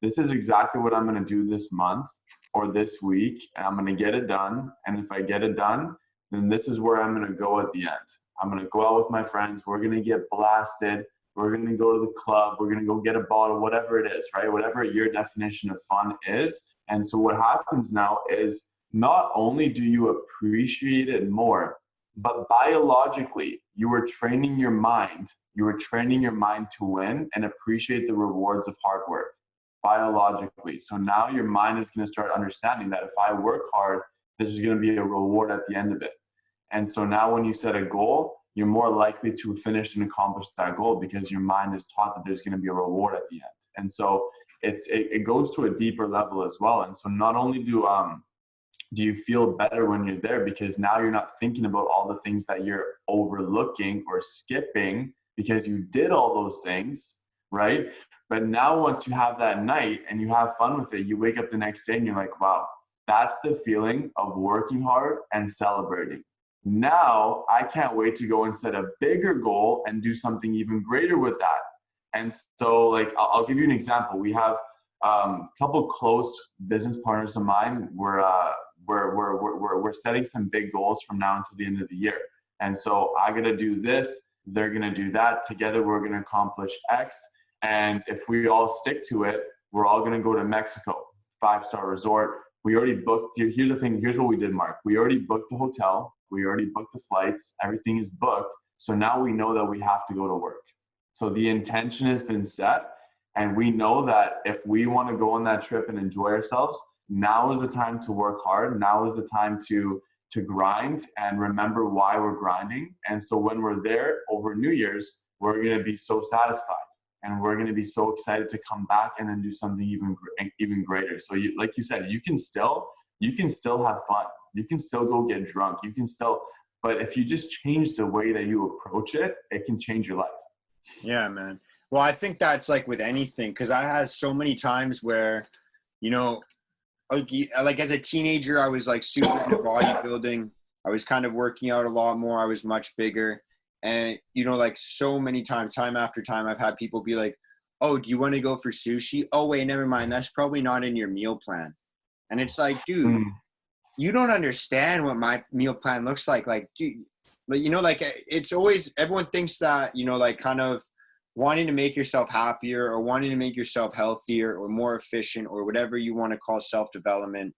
this is exactly what I'm gonna do this month or this week, and I'm gonna get it done. And if I get it done, then this is where I'm gonna go at the end. I'm gonna go out with my friends, we're gonna get blasted, we're gonna go to the club, we're gonna go get a bottle, whatever it is, right? Whatever your definition of fun is. And so what happens now is, not only do you appreciate it more, but biologically, you are training your mind. You are training your mind to win and appreciate the rewards of hard work biologically. So now your mind is going to start understanding that if I work hard, there's going to be a reward at the end of it. And so now when you set a goal, you're more likely to finish and accomplish that goal because your mind is taught that there's going to be a reward at the end. And so it goes to a deeper level as well. And so not only do you feel better when you're there, because now you're not thinking about all the things that you're overlooking or skipping because you did all those things, right? But now once you have that night and you have fun with it, you wake up the next day and you're like, wow, that's the feeling of working hard and celebrating. Now I can't wait to go and set a bigger goal and do something even greater with that. And so like, I'll give you an example. We have a couple close business partners of mine. We're setting some big goals from now until the end of the year. And so I got to do this, they're going to do that. Together, we're going to accomplish X. And if we all stick to it, we're all going to go to Mexico, 5-star resort. We already booked. Here's the thing. Here's what we did, Mark. We already booked the hotel. We already booked the flights. Everything is booked. So now we know that we have to go to work. So the intention has been set. And we know that if we want to go on that trip and enjoy ourselves, now is the time to work hard. Now is the time to grind and remember why we're grinding. And so when we're there over New Year's, we're going to be so satisfied and we're going to be so excited to come back and then do something even greater. So like you said, you can still have fun. You can still go get drunk. But if you just change the way that you approach it, it can change your life. Yeah, man. Well, I think that's like with anything, because I had so many times where, like as a teenager, I was like super into bodybuilding. I was kind of working out a lot more. I was much bigger. And, like so many times, time after time, I've had people be like, oh, do you want to go for sushi? Oh, wait, never mind. That's probably not in your meal plan. And it's like, dude, you don't understand what my meal plan looks like. Like, dude, like it's always, everyone thinks that, like kind of wanting to make yourself happier or wanting to make yourself healthier or more efficient or whatever you want to call self-development.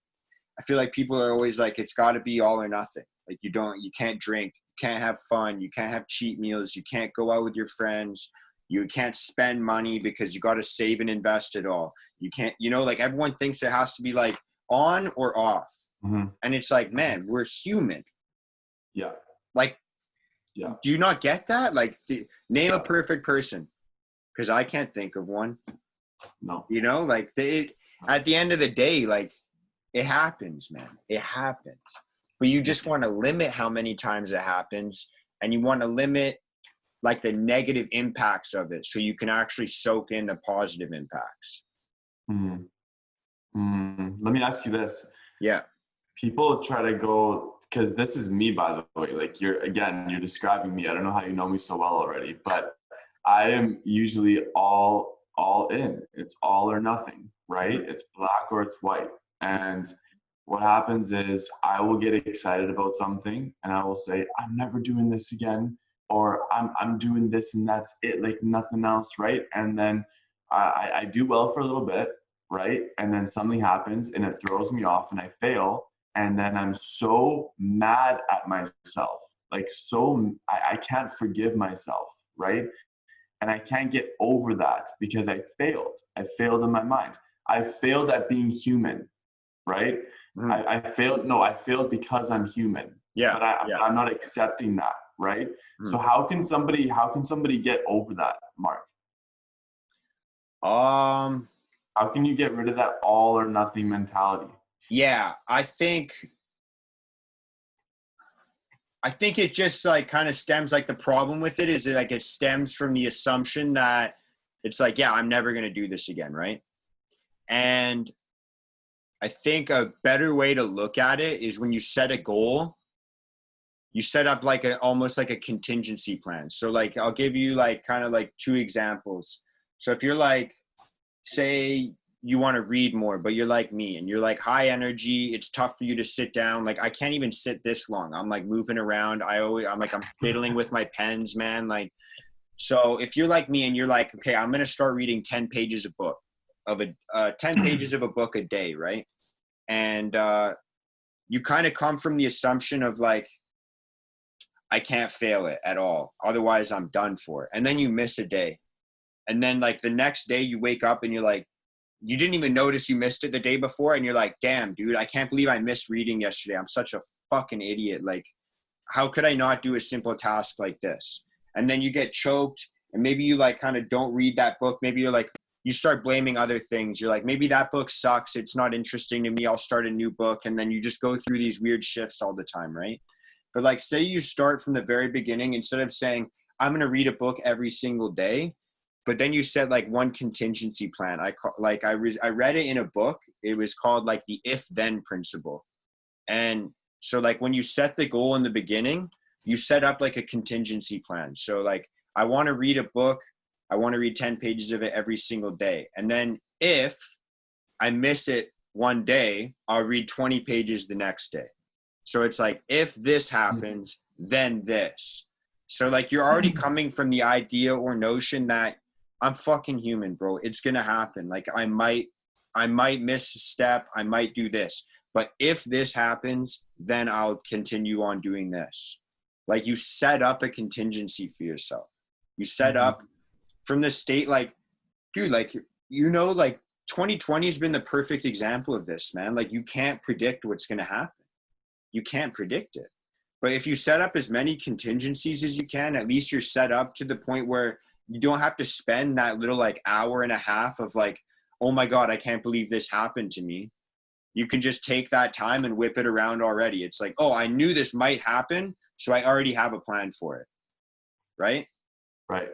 I feel like people are always like, it's got to be all or nothing. Like you can't drink, you can't have fun, you can't have cheat meals, you can't go out with your friends, you can't spend money because you got to save and invest it all. You can't, like everyone thinks it has to be like on or off. Mm-hmm. And it's like, man, we're human. Yeah. Like, yeah. Do you not get that? Like, name a perfect person, because I can't think of one. No. Like at the end of the day, like it happens, man. It happens. But you just want to limit how many times it happens, and you want to limit like the negative impacts of it so you can actually soak in the positive impacts. Let me ask you this. Yeah. People try to go, because this is me, by the way, like you're describing me. I don't know how you know me so well already, but I am usually all in. It's all or nothing, right? It's black or it's white. And what happens is I will get excited about something and I will say, I'm never doing this again, or I'm doing this and that's it, like nothing else, right? And then I do well for a little bit, right? And then something happens and it throws me off and I fail. And then I'm so mad at myself, like I can't forgive myself, right? And I can't get over that because I failed. I failed in my mind. I failed at being human, right? I failed. No, I failed because I'm human. Yeah. But I'm not accepting that, right? So how can somebody get over that, Mark? How can you get rid of that all or nothing mentality? Yeah, I think it just like kind of stems, like the problem with it is like it stems from the assumption that it's like, yeah, I'm never going to do this again, right? And I think a better way to look at it is when you set a goal, you set up like almost like a contingency plan. So like I'll give you like kind of like 2 examples. So if you're like, say you want to read more, but you're like me and you're like high energy, it's tough for you to sit down. Like I can't even sit this long. I'm like moving around. I'm fiddling with my pens, man. Like, so if you're like me and you're like, okay, I'm going to start reading 10 pages of book of 10 pages of a book a day. Right. And, you kind of come from the assumption of like, I can't fail it at all. Otherwise I'm done for. And then you miss a day. And then like the next day you wake up and you're like, you didn't even notice you missed it the day before. And you're like, damn, dude, I can't believe I missed reading yesterday. I'm such a fucking idiot. Like, how could I not do a simple task like this? And then you get choked and maybe you like kind of don't read that book. Maybe you're like, you start blaming other things. You're like, maybe that book sucks. It's not interesting to me. I'll start a new book. And then you just go through these weird shifts all the time, right? But like, say you start from the very beginning, instead of saying, I'm going to read a book every single day, but then you set like one contingency plan. I read it in a book. It was called like the if-then principle. And so like when you set the goal in the beginning, you set up like a contingency plan. So like, I want to read a book. I want to read 10 pages of it every single day. And then if I miss it one day, I'll read 20 pages the next day. So it's like, if this happens, then this. So like, you're already coming from the idea or notion that I'm fucking human, bro. It's going to happen. Like I might miss a step. I might do this, but if this happens, then I'll continue on doing this. Like you set up a contingency for yourself. You set up from the state, like, dude, like, you know, like 2020 has been the perfect example of this, man. Like you can't predict what's going to happen. You can't predict it. But if you set up as many contingencies as you can, at least you're set up to the point where you don't have to spend that little like hour and a half of like, oh my God, I can't believe this happened to me. You can just take that time and whip it around already. It's like, oh, I knew this might happen, so I already have a plan for it. Right? Right.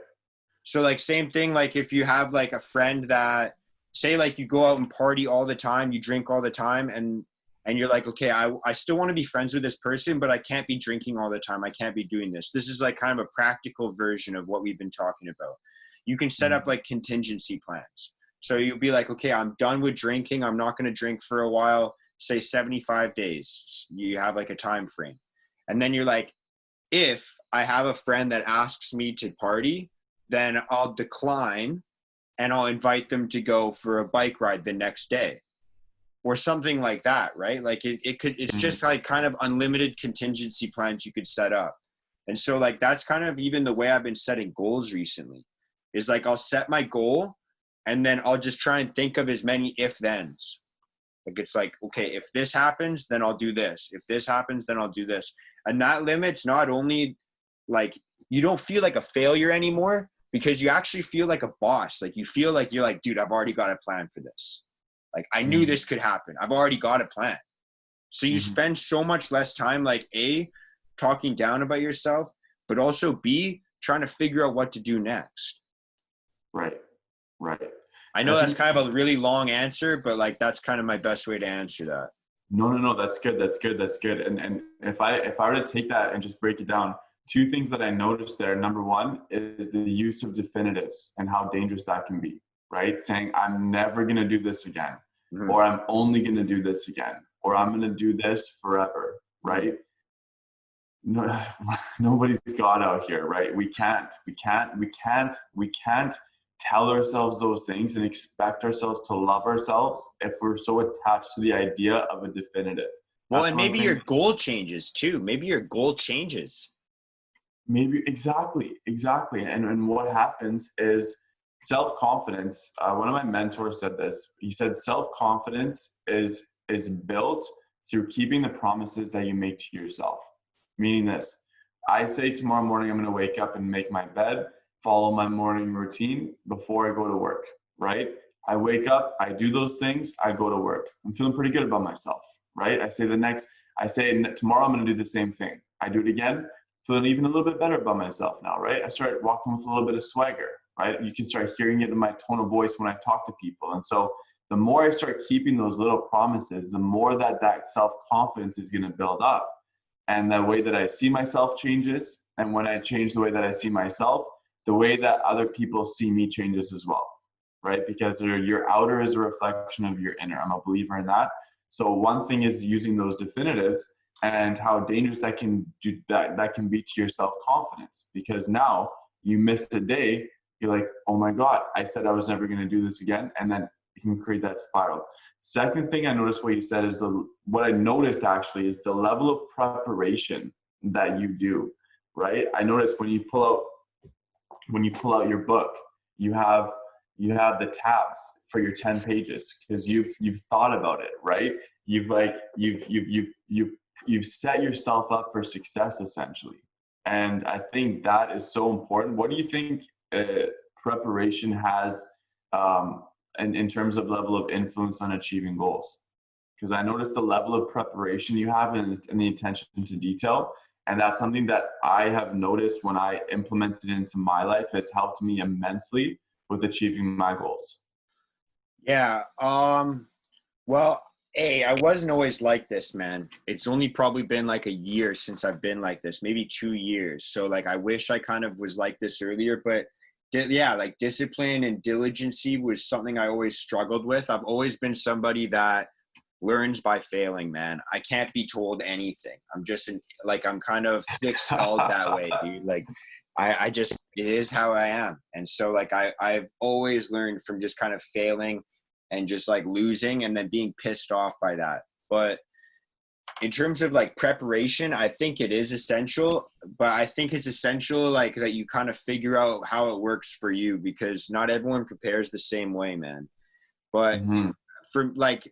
So like same thing, like if you have like a friend that, say like you go out and party all the time, you drink all the time, and you're like, okay, I still want to be friends with this person, but I can't be drinking all the time. I can't be doing this. This is like kind of a practical version of what we've been talking about. You can set up like contingency plans. So you'll be like, okay, I'm done with drinking. I'm not going to drink for a while, say 75 days. You have like a time frame. And then you're like, if I have a friend that asks me to party, then I'll decline and I'll invite them to go for a bike ride the next day. Or something like that, right? Like it's just like kind of unlimited contingency plans you could set up. And so like, that's kind of even the way I've been setting goals recently, is like, I'll set my goal and then I'll just try and think of as many if-thens. Like, it's like, okay, if this happens, then I'll do this. If this happens, then I'll do this. And that limits not only like, you don't feel like a failure anymore because you actually feel like a boss. Like you feel like you're like, dude, I've already got a plan for this. Like I knew this could happen. I've already got a plan. So you spend so much less time like A, talking down about yourself, but also B, trying to figure out what to do next. Right. I know that's kind of a really long answer, but like that's kind of my best way to answer that. No. That's good. And if I were to take that and just break it down, two things that I noticed there. Number one is the use of definitives and how dangerous that can be, right? Saying, I'm never going to do this again, or I'm only going to do this again, or I'm going to do this forever, right? No, nobody's God out here, right? We can't tell ourselves those things and expect ourselves to love ourselves if we're so attached to the idea of a definitive. Well, and maybe your goal changes too. Maybe your goal changes. Maybe exactly. And what happens is self-confidence. One of my mentors said this. He said, self-confidence is built through keeping the promises that you make to yourself. Meaning this, I say tomorrow morning, I'm going to wake up and make my bed, follow my morning routine before I go to work, right? I wake up, I do those things, I go to work. I'm feeling pretty good about myself, right? I say tomorrow I'm going to do the same thing. I do it again, feeling even a little bit better about myself now, right? I start walking with a little bit of swagger, right? You can start hearing it in my tone of voice when I talk to people. And so the more I start keeping those little promises, the more that self-confidence is going to build up. And the way that I see myself changes. And when I change the way that I see myself, the way that other people see me changes as well, right? Because your outer is a reflection of your inner. I'm a believer in that. So one thing is using those definitives and how dangerous that can be to your self-confidence. Because now you miss a day, you're like, oh my God, I said I was never going to do this again. And then it can create that spiral. Second thing I noticed what you said is what I noticed actually is the level of preparation that you do, right? I noticed when you pull out your book, you have the tabs for your 10 pages because you've thought about it, right? You've set yourself up for success essentially. And I think that is so important. What do you think preparation has in terms of level of influence on achieving goals? Because I noticed the level of preparation you have and the attention to detail. And that's something that I have noticed when I implemented it into my life has helped me immensely with achieving my goals. Yeah. Well, I wasn't always like this, man. It's only probably been like a year since I've been like this, maybe 2 years. So like, I wish I kind of was like this earlier, but yeah, like discipline and diligency was something I always struggled with. I've always been somebody that learns by failing, man. I can't be told anything. I'm kind of thick-skulled that way, dude. Like I just, it is how I am. And so like I've always learned from just kind of failing and just like losing and then being pissed off by that. But in terms of like preparation, I think it is essential, but I think it's essential like that you kind of figure out how it works for you because not everyone prepares the same way, man. But for like,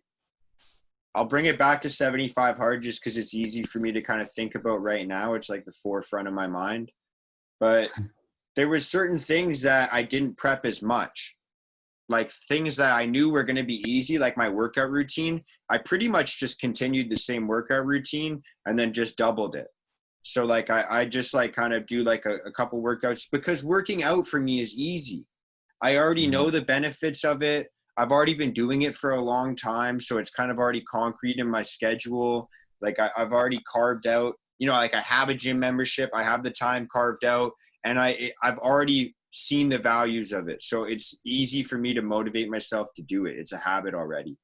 I'll bring it back to 75 hard just because it's easy for me to kind of think about right now. It's like the forefront of my mind. But there were certain things that I didn't prep as much. Like things that I knew were going to be easy, like my workout routine. I pretty much just continued the same workout routine and then just doubled it. So like I just like kind of do like a couple workouts because working out for me is easy. I already know the benefits of it. I've already been doing it for a long time. So it's kind of already concrete in my schedule. Like I've already carved out, like I have a gym membership. I have the time carved out and I've already seen the values of it. So it's easy for me to motivate myself to do it. It's a habit already.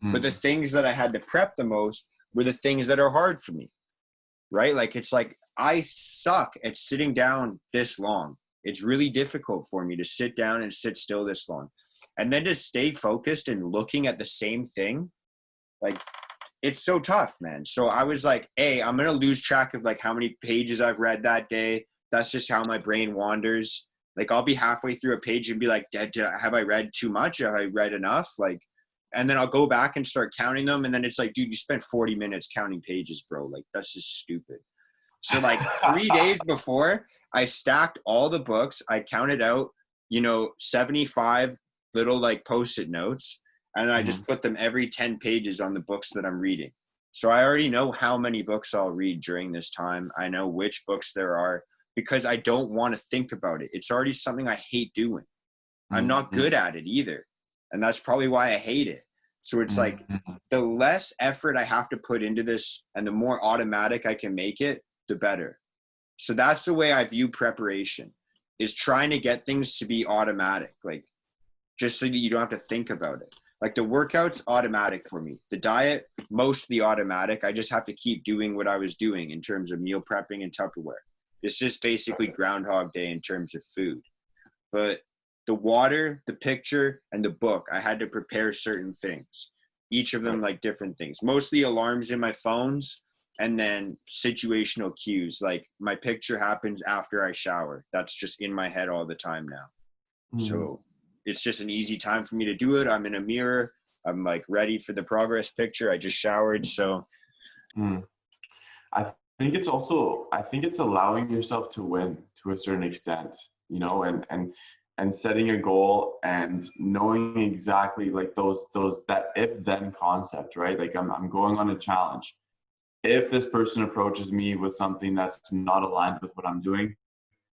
But the things that I had to prep the most were the things that are hard for me, right? Like, it's like, I suck at sitting down this long. It's really difficult for me to sit down and sit still this long. And then to stay focused and looking at the same thing, like, it's so tough, man. So I was like, I'm going to lose track of like how many pages I've read that day. That's just how my brain wanders. Like I'll be halfway through a page and be like, have I read too much? Have I read enough? Like, and then I'll go back and start counting them. And then it's like, dude, you spent 40 minutes counting pages, bro. Like, that's just stupid. So like 3 days before, I stacked all the books. I counted out, 75 little like Postit Notes. And I just put them every 10 pages on the books that I'm reading. So I already know how many books I'll read during this time. I know which books there are. because I don't want to think about it. It's already something I hate doing. I'm not good at it either. And that's probably why I hate it. So it's like the less effort I have to put into this and the more automatic I can make it, the better. So that's the way I view preparation, is trying to get things to be automatic, like just so that you don't have to think about it. Like the workout's automatic for me. The diet, mostly automatic. I just have to keep doing what I was doing in terms of meal prepping and Tupperware. It's just basically Groundhog Day in terms of food. But the water, the picture, and the book, I had to prepare certain things. Each of them like different things. Mostly alarms in my phones, and then situational cues. Like my picture happens after I shower. That's just in my head all the time now. So it's just an easy time for me to do it. I'm in a mirror. I'm like ready for the progress picture. I just showered. So I think it's allowing yourself to win to a certain extent, you know, and setting a goal and knowing exactly like those that if then concept, right? Like I'm going on a challenge. If this person approaches me with something that's not aligned with what I'm doing,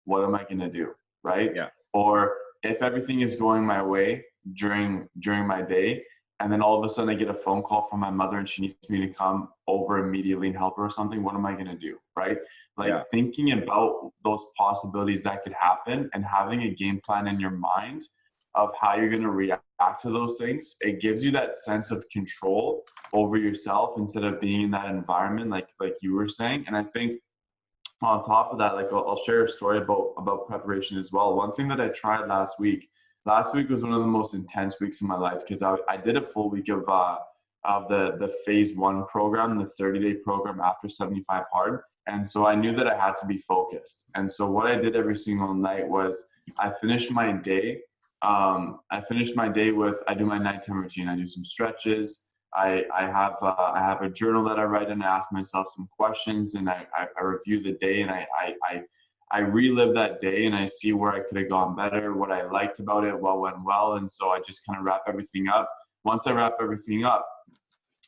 what am I going to do, right? Yeah. Or if everything is going my way during my day, and then all of a sudden I get a phone call from my mother and she needs me to come over immediately and help her or something, what am I going to do, right? Like thinking about those possibilities that could happen and having a game plan in your mind of how you're going to react to those things, it gives you that sense of control over yourself instead of being in that environment like you were saying. And I think on top of that, like I'll share a story about preparation as well. One thing that I tried last week was one of the most intense weeks of my life because I did a full week of the phase 1 program, the 30-day program after 75 hard. And so I knew that I had to be focused. And so what I did every single night was I finished my day. I do my nighttime routine. I do some stretches. I have a journal that I write and I ask myself some questions and I review the day and I relive that day and I see where I could have gone better, what I liked about it, what went well. And so I just kind of wrap everything up. Once I wrap everything up,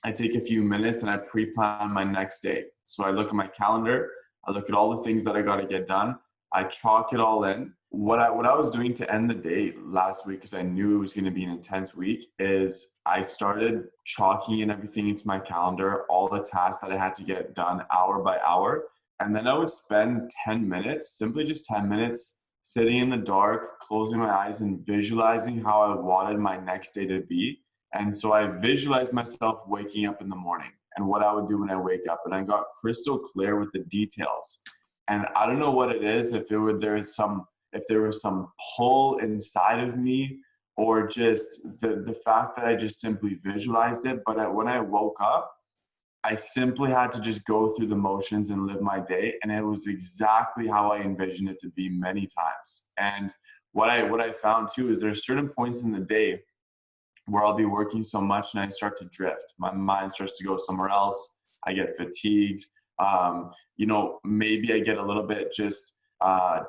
I take a few minutes and I pre-plan my next day. So I look at my calendar, I look at all the things that I got to get done. I chalk it all in. What I was doing to end the day last week, because I knew it was going to be an intense week, is I started chalking in everything into my calendar, all the tasks that I had to get done hour by hour. And then I would spend 10 minutes, simply just 10 minutes, sitting in the dark, closing my eyes and visualizing how I wanted my next day to be. And so I visualized myself waking up in the morning and what I would do when I wake up. And I got crystal clear with the details. And I don't know what it is, if there was some pull inside of me or just the fact that I just simply visualized it. But when I woke up, I simply had to just go through the motions and live my day. And it was exactly how I envisioned it to be many times. And what I found too is there's certain points in the day where I'll be working so much and I start to drift. My mind starts to go somewhere else. I get fatigued. Maybe I get a little bit just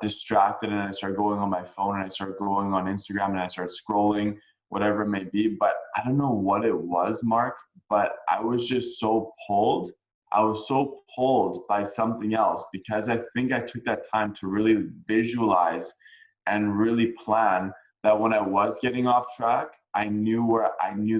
distracted and I start going on my phone and I start going on Instagram and I start scrolling, whatever it may be. But I don't know what it was, Mark, but I was just so pulled. I was so pulled by something else because I think I took that time to really visualize and really plan that when I was getting off track, I knew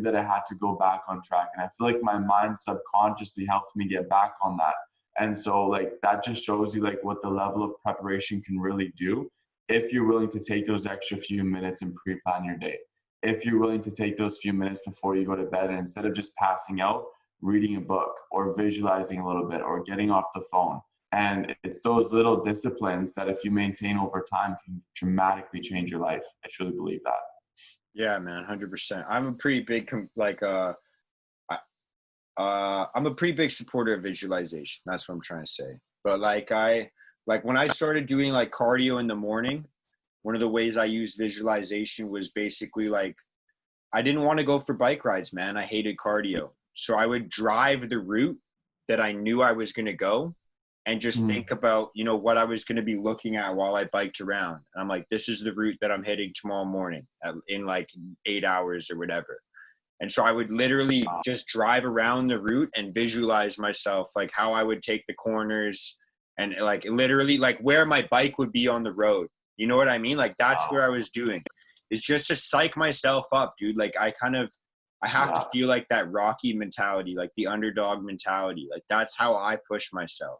that I had to go back on track. And I feel like my mind subconsciously helped me get back on that. And so like that just shows you like what the level of preparation can really do if you're willing to take those extra few minutes and pre-plan your day. If you're willing to take those few minutes before you go to bed and instead of just passing out, reading a book or visualizing a little bit or getting off the phone. And it's those little disciplines that if you maintain over time can dramatically change your life. I truly believe that. Yeah, man, 100%. I'm a pretty big I'm a pretty big supporter of visualization. That's what I'm trying to say. But when I started doing like cardio in the morning, one of the ways I used visualization was basically like, I didn't want to go for bike rides, man. I hated cardio. So I would drive the route that I knew I was going to go and just think about, what I was going to be looking at while I biked around. And I'm like, this is the route that I'm hitting tomorrow morning in like 8 hours or whatever. And so I would literally just drive around the route and visualize myself, like how I would take the corners and like literally like where my bike would be on the road. You know what I mean? Like that's Wow. where I was doing. It's just to psych myself up, dude. Like I have to feel like that Rocky mentality, like the underdog mentality. Like that's how I push myself.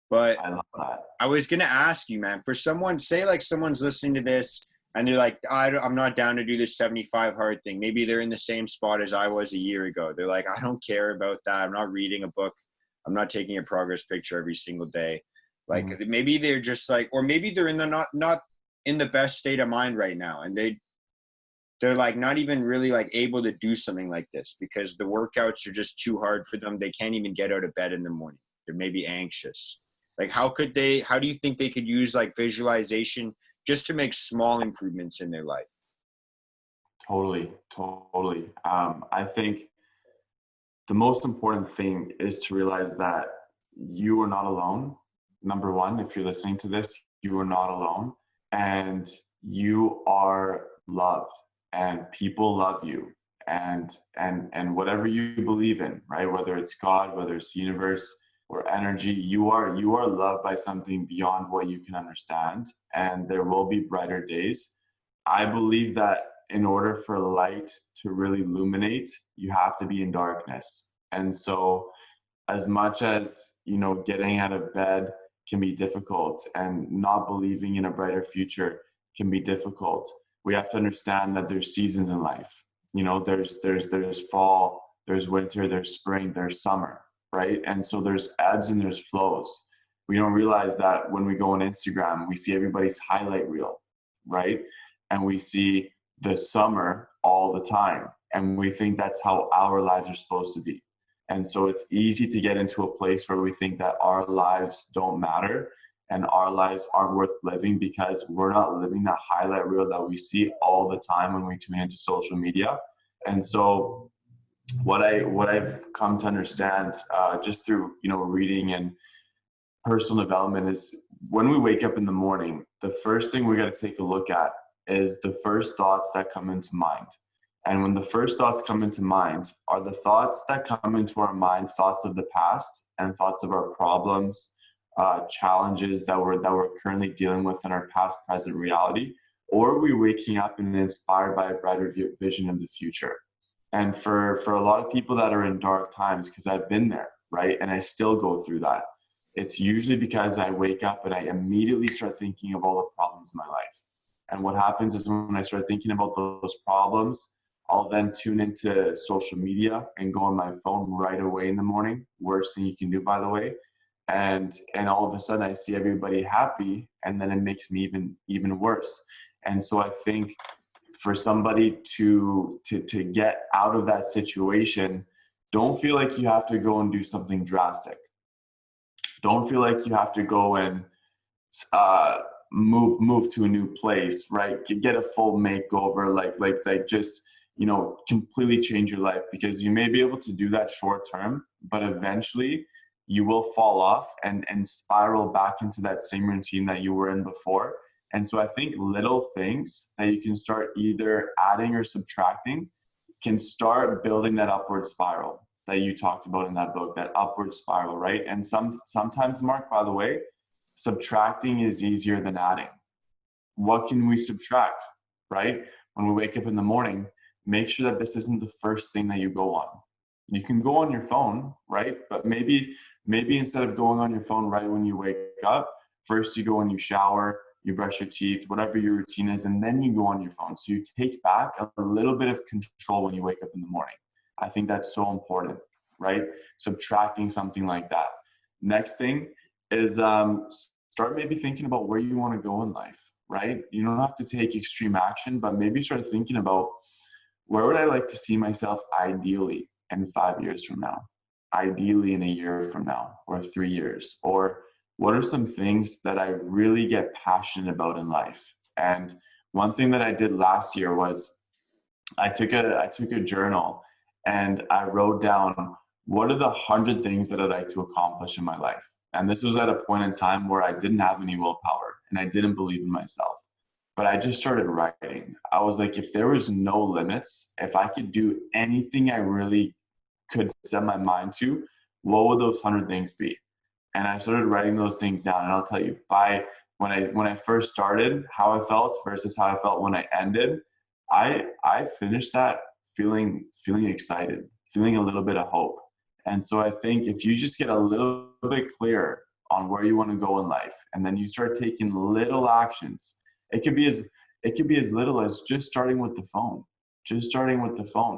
But I love that. I was going to ask you, man, for someone, say like someone's listening to this and they're like, I'm not down to do this 75 hard thing. Maybe they're in the same spot as I was a year ago. They're like, I don't care about that. I'm not reading a book. I'm not taking a progress picture every single day. Like maybe they're just like, or maybe they're in the not in the best state of mind right now. And they're like not even really like able to do something like this because the workouts are just too hard for them. They can't even get out of bed in the morning. They're maybe anxious. Like how do you think they could use like visualization just to make small improvements in their life? Totally. I think the most important thing is to realize that you are not alone. Number one, if you're listening to this, you are not alone, and you are loved, and people love you, and whatever you believe in, right? Whether it's God, whether it's the universe or energy, you are loved by something beyond what you can understand, and there will be brighter days. I believe that in order for light to really illuminate, you have to be in darkness. And so as much as, getting out of bed can be difficult and not believing in a brighter future can be difficult, we have to understand that there's seasons in life. There's fall, there's winter, there's spring, there's summer, right? And so there's ebbs and there's flows. We don't realize that when we go on Instagram, we see everybody's highlight reel, right? And we see the summer all the time, and we think that's how our lives are supposed to be. And so it's easy to get into a place where we think that our lives don't matter and our lives aren't worth living because we're not living that highlight reel that we see all the time when we tune into social media. And so what I've come to understand just through reading and personal development is when we wake up in the morning, the first thing we got to take a look at is the first thoughts that come into mind. And when the first thoughts come into mind, are the thoughts that come into our mind thoughts of the past and thoughts of our problems, challenges that we're currently dealing with in our past, present reality, or are we waking up and inspired by a brighter vision of the future? And for a lot of people that are in dark times, because I've been there, right, and I still go through that, it's usually because I wake up and I immediately start thinking of all the problems in my life. And what happens is when I start thinking about those problems, I'll then tune into social media and go on my phone right away in the morning. Worst thing you can do, by the way. And all of a sudden I see everybody happy, and then it makes me even worse. And so I think for somebody to get out of that situation, don't feel like you have to go and do something drastic. Don't feel like you have to go and move to a new place, right? Get a full makeover, like just completely change your life, because you may be able to do that short term, but eventually you will fall off and spiral back into that same routine that you were in before. And so I think little things that you can start either adding or subtracting can start building that upward spiral that you talked about in that book, that upward spiral, right? And sometimes, Mark, by the way, subtracting is easier than adding. What can we subtract, right? When we wake up in the morning, make sure that this isn't the first thing that you go on. You can go on your phone, right? But maybe instead of going on your phone right when you wake up, first you go and you shower, you brush your teeth, whatever your routine is, and then you go on your phone. So you take back a little bit of control when you wake up in the morning. I think that's so important, right? Subtracting something like that. Next thing is start maybe thinking about where you want to go in life, right? You don't have to take extreme action, but maybe start thinking about, where would I like to see myself ideally in 5 years from now? Ideally in a year from now, or 3 years? Or what are some things that I really get passionate about in life? And one thing that I did last year was I took a journal and I wrote down, what are the 100 things that I'd like to accomplish in my life? And this was at a point in time where I didn't have any willpower and I didn't believe in myself. But I just started writing. I was like, if there was no limits, if I could do anything I really could set my mind to, what would those 100 things be? And I started writing those things down. And I'll tell you, by when I first started, how I felt versus how I felt when I ended, I finished that feeling excited, feeling a little bit of hope. And so I think if you just get a little bit clearer on where you want to go in life, and then you start taking little actions, it could be as little as just starting with the phone,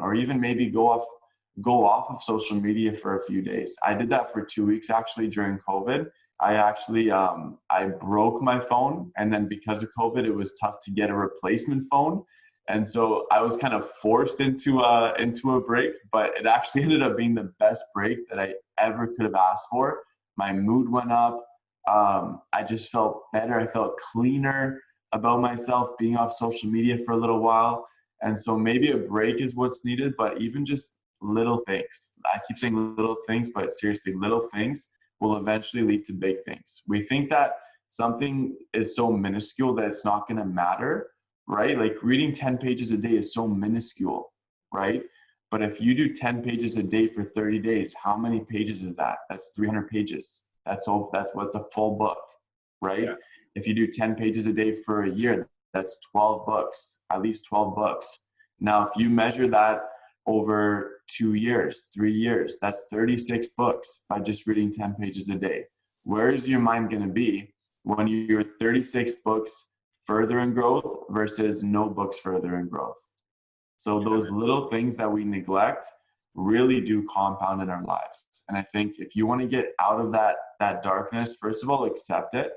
or even maybe go off of social media for a few days. I did that for 2 weeks actually during COVID. I broke my phone, and then because of COVID, it was tough to get a replacement phone, and so I was kind of forced into a break. But it actually ended up being the best break that I ever could have asked for. My mood went up. I just felt better. I felt cleaner about myself being off social media for a little while. And so maybe a break is what's needed, but even just little things. I keep saying little things, but seriously, little things will eventually lead to big things. We think that something is so minuscule that it's not going to matter, right? Like reading 10 pages a day is so minuscule, right? But if you do 10 pages a day for 30 days, how many pages is that? That's 300 pages. That's what's a full book, right? Yeah. If you do 10 pages a day for a year, that's 12 books, at least 12 books. Now, if you measure that over 2 years, 3 years, that's 36 books by just reading 10 pages a day. Where is your mind going to be when you're 36 books further in growth versus no books further in growth? So those little things that we neglect really do compound in our lives. And I think if you want to get out of that darkness, first of all, accept it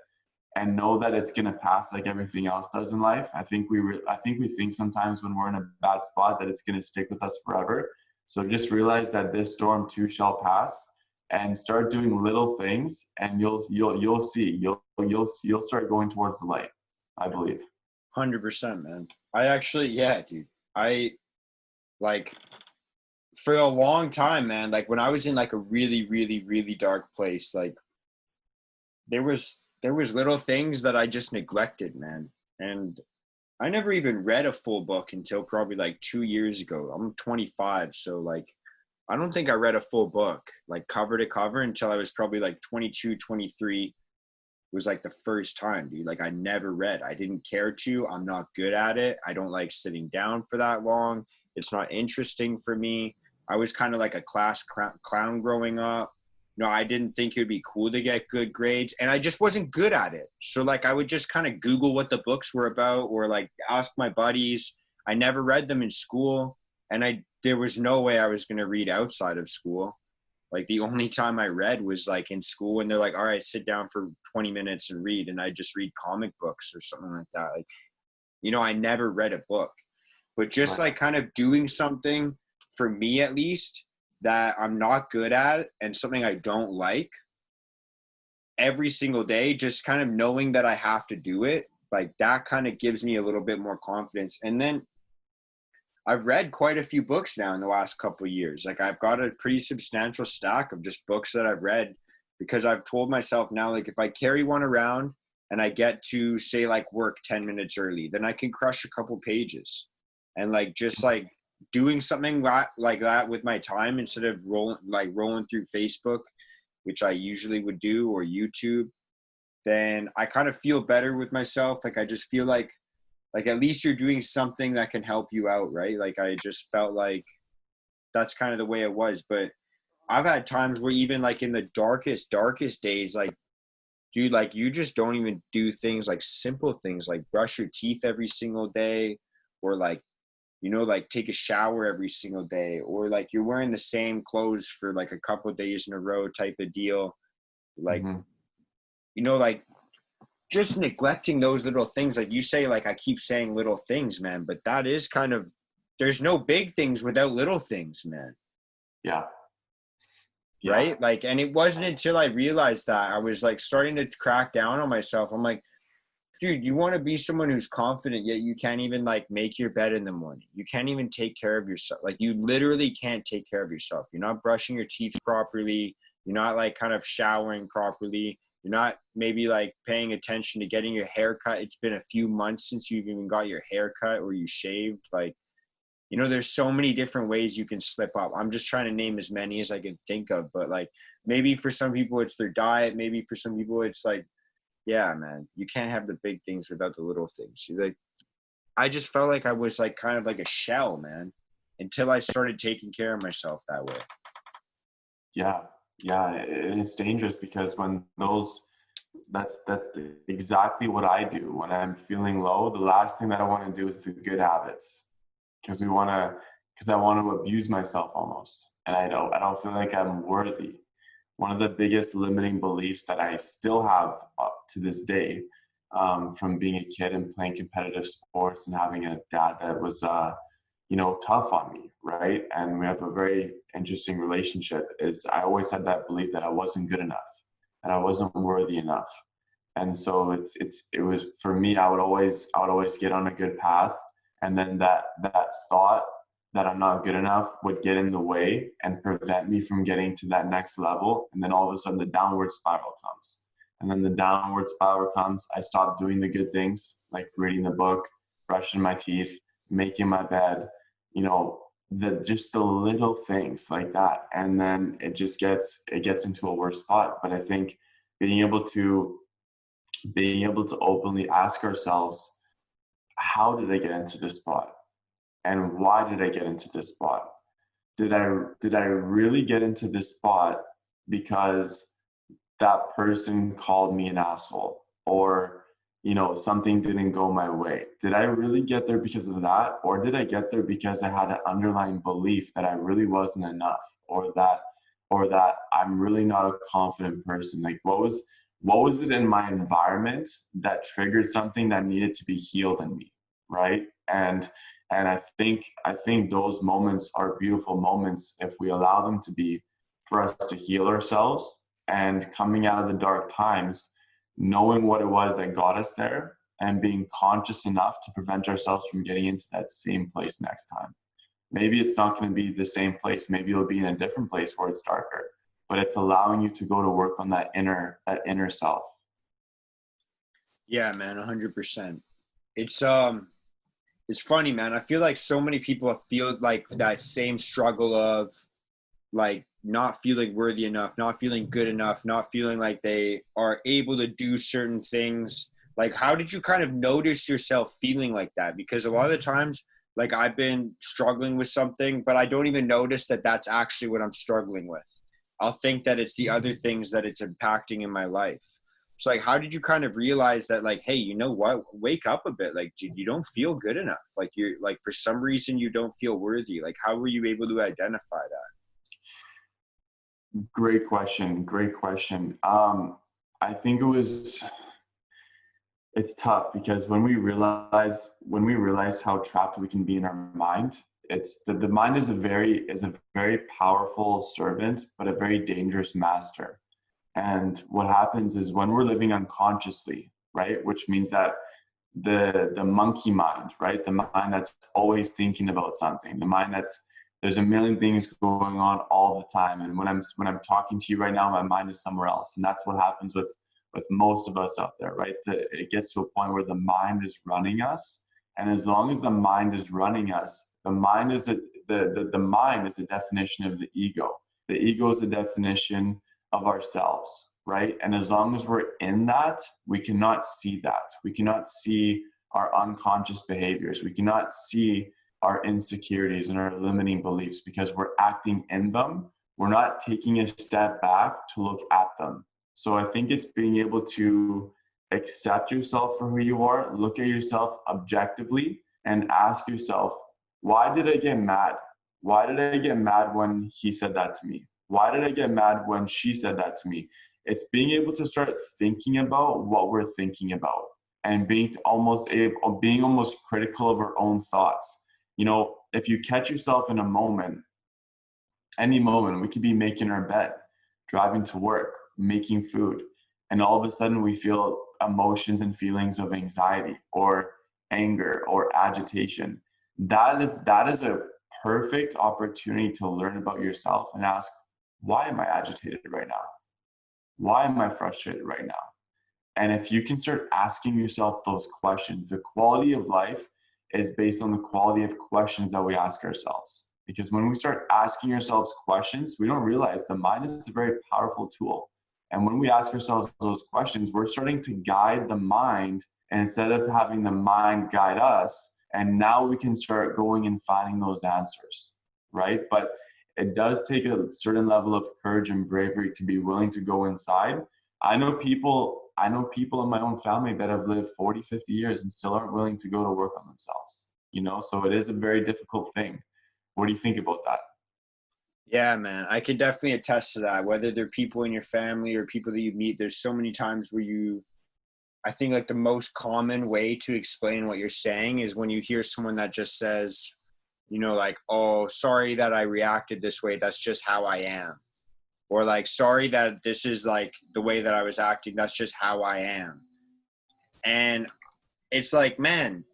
and know that it's going to pass like everything else does in life. I think we think sometimes when we're in a bad spot that it's going to stick with us forever. So just realize that this storm too shall pass, and start doing little things, and you'll see you'll start going towards the light, I believe. 100%, man. I actually, yeah, dude. I like for a long time, man, like when I was in like a really, really, really dark place, like there was little things that I just neglected, man. And I never even read a full book until probably like 2 years ago. I'm 25, so like I don't think I read a full book like cover to cover until I was probably like 22, 23 was like the first time, dude. Like I never read. I didn't care to. I'm not good at it. I don't like sitting down for that long. It's not interesting for me. I was kind of like a class clown growing up. No, I didn't think it would be cool to get good grades, and I just wasn't good at it. So like I would just kind of Google what the books were about, or like ask my buddies. I never read them in school, and there was no way I was going to read outside of school. Like the only time I read was like in school when they're like, all right, sit down for 20 minutes and read. And I just read comic books or something like that. Like, I never read a book, but just like kind of doing something for me, at least, that I'm not good at and something I don't like every single day, just kind of knowing that I have to do it. Like that kind of gives me a little bit more confidence. And then I've read quite a few books now in the last couple of years. Like I've got a pretty substantial stack of just books that I've read, because I've told myself now, like if I carry one around and I get to say like work 10 minutes early, then I can crush a couple pages. And like just like doing something like that with my time instead of rolling through Facebook, which I usually would do, or YouTube, then I kind of feel better with myself. Like I just feel like at least you're doing something that can help you out, right? Like I just felt like that's kind of the way it was. But I've had times where even like in the darkest days, like, dude, like you just don't even do things like simple things like brush your teeth every single day, or like, like take a shower every single day, or like you're wearing the same clothes for like a couple of days in a row type of deal. Like, like just neglecting those little things. Like you say, like I keep saying little things, man, but that is kind of, there's no big things without little things, man. Yeah. Right? Like, and it wasn't until I realized that I was like starting to crack down on myself. I'm like, dude, you want to be someone who's confident, yet you can't even like make your bed in the morning. You can't even take care of yourself. Like you literally can't take care of yourself. You're not brushing your teeth properly. You're not like kind of showering properly. You're not maybe like paying attention to getting your hair cut. It's been a few months since you've even got your hair cut or you shaved. Like You know, there's so many different ways you can slip up. I'm just trying to name as many as I can think of, but like maybe for some people it's their diet, maybe for some people it's like, yeah, man, you can't have the big things without the little things. Like I just felt like I was like kind of like a shell, man, until I started taking care of myself that way. Yeah, yeah, it's dangerous because when those that's exactly what I do when I'm feeling low. The last thing that I want to do is the good habits because I want to abuse myself almost, and I don't feel like I'm worthy. One of the biggest limiting beliefs that I still have up to this day, from being a kid and playing competitive sports and having a dad that was tough on me, right? And we have a very interesting relationship, is I always had that belief that I wasn't good enough and I wasn't worthy enough. And so it was for me, I would always get on a good path, and then that thought that I'm not good enough would get in the way and prevent me from getting to that next level. And then all of a sudden the downward spiral comes. And then the downward spiral comes, I stop doing the good things like reading the book, brushing my teeth, making my bed, just the little things like that. And then it gets into a worse spot. But I think being able to openly ask ourselves, how did I get into this spot? And why did I get into this spot? Did I really get into this spot because that person called me an asshole, or something didn't go my way? Did I really get there because of that, or did I get there because I had an underlying belief that I really wasn't enough, or that I'm really not a confident person? Like what was it in my environment that triggered something that needed to be healed in me, right? And I think those moments are beautiful moments if we allow them to be, for us to heal ourselves, and coming out of the dark times, knowing what it was that got us there and being conscious enough to prevent ourselves from getting into that same place next time. Maybe it's not going to be the same place. Maybe you'll be in a different place where it's darker, but it's allowing you to go to work on that inner self. Yeah, man, 100%. It's it's funny, man. I feel like so many people feel like that same struggle of like not feeling worthy enough, not feeling good enough, not feeling like they are able to do certain things. Like, how did you kind of notice yourself feeling like that? Because a lot of the times, like I've been struggling with something, but I don't even notice that that's actually what I'm struggling with. I'll think that it's the other things that it's impacting in my life. So like, how did you kind of realize that like, hey, you know what, wake up a bit, like dude, you don't feel good enough, like you're like for some reason you don't feel worthy? Like how were you able to identify that? Great question. Great question. I think it's tough because when we realize how trapped we can be in our mind, it's the mind is a very powerful servant, but a very dangerous master. And what happens is when we're living unconsciously, right, which means that the monkey mind, right, the mind that's always thinking about something, the mind that's there's a million things going on all the time, and when I'm talking to you right now, my mind is somewhere else, and that's what happens with most of us out there, right? It gets to a point where the mind is running us, and as long as the mind is running us, the mind is the definition of the ego. The ego is the definition of ourselves, right? And as long as we're in that, we cannot see that. We cannot see our unconscious behaviors. We cannot see our insecurities and our limiting beliefs because we're acting in them. We're not taking a step back to look at them. So I think it's being able to accept yourself for who you are, look at yourself objectively, and ask yourself, why did I get mad? Why did I get mad when he said that to me? Why did I get mad when she said that to me? It's being able to start thinking about what we're thinking about, and being almost critical of our own thoughts. If you catch yourself in a moment, any moment, we could be making our bed, driving to work, making food, and all of a sudden we feel emotions and feelings of anxiety or anger or agitation. That is a perfect opportunity to learn about yourself and ask, why am I agitated right now? Why am I frustrated right now? And if you can start asking yourself those questions, the quality of life is based on the quality of questions that we ask ourselves. Because when we start asking ourselves questions, we don't realize the mind is a very powerful tool. And when we ask ourselves those questions, we're starting to guide the mind, and instead of having the mind guide us, and now we can start going and finding those answers, right? But it does take a certain level of courage and bravery to be willing to go inside. I know people in my own family that have lived 40, 50 years and still aren't willing to go to work on themselves, so it is a very difficult thing. What do you think about that? Yeah, man, I can definitely attest to that. Whether they're people in your family or people that you meet, there's so many times where I think like the most common way to explain what you're saying is when you hear someone that just says, like, oh, sorry that I reacted this way. That's just how I am. Or like, sorry that this is like the way that I was acting. That's just how I am. And it's like, man,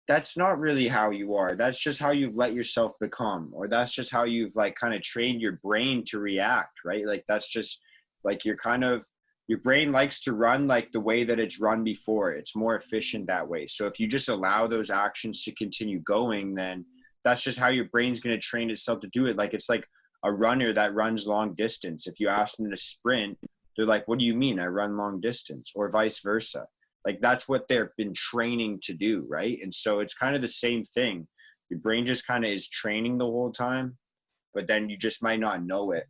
that's not really how you are. That's just how you've let yourself become, or that's just how you've like kind of trained your brain to react, right? Like that's just like your brain likes to run like the way that it's run before. It's more efficient that way. So if you just allow those actions to continue going, then that's just how your brain's going to train itself to do it. Like it's like a runner that runs long distance. If you ask them to sprint, they're like, what do you mean I run long distance? Or vice versa. Like that's what they've been training to do, right? And so it's kind of the same thing. Your brain just kind of is training the whole time, but then you just might not know it.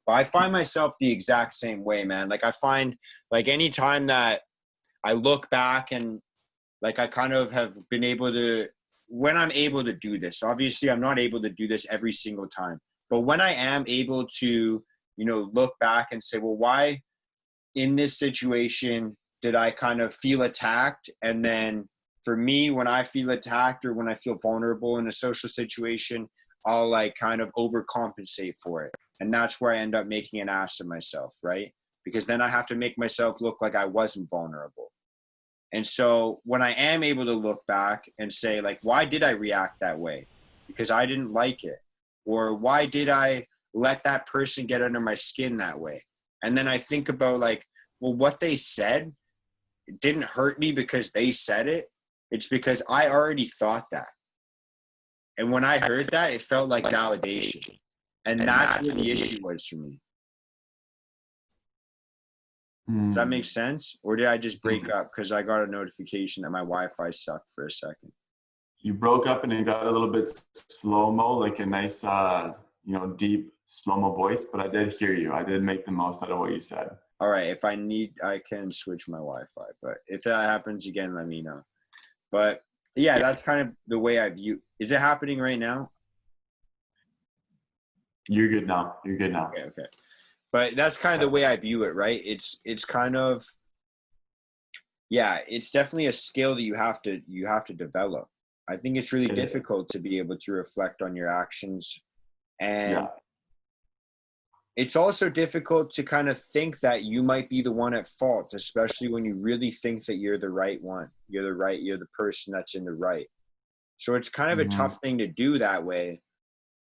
But I find myself the exact same way, man. Like I find like any time that I look back and like I kind of have been able to, when I'm able to do this, obviously I'm not able to do this every single time, but when I am able to, look back and say, well, why in this situation did I kind of feel attacked? And then for me, when I feel attacked or when I feel vulnerable in a social situation, I'll like kind of overcompensate for it. And that's where I end up making an ass of myself, right? Because then I have to make myself look like I wasn't vulnerable. And so when I am able to look back and say, like, why did I react that way? Because I didn't like it. Or why did I let that person get under my skin that way? And then I think about like, well, what they said, it didn't hurt me because they said it. It's because I already thought that. And when I heard that, it felt like validation. And that's where the issue was for me. Does that make sense? Or did I just break up because I got a notification that my Wi-Fi sucked for a second? You broke up and it got a little bit slow-mo, like a nice, deep slow-mo voice, but I did hear you. I did make the most out of what you said. All right, if I need, I can switch my Wi-Fi, but if that happens again, let me know. But yeah, that's kind of the way I view. Is it happening right now? You're good now. Okay. But that's kind of the way I view it, right? It's kind of, yeah, it's definitely a skill that you have to develop. I think it's really difficult to be able to reflect on your actions, and it's also difficult to kind of think that you might be the one at fault, especially when you really think that you're the right one. You're the person that's in the right. So it's kind of a tough thing to do that way,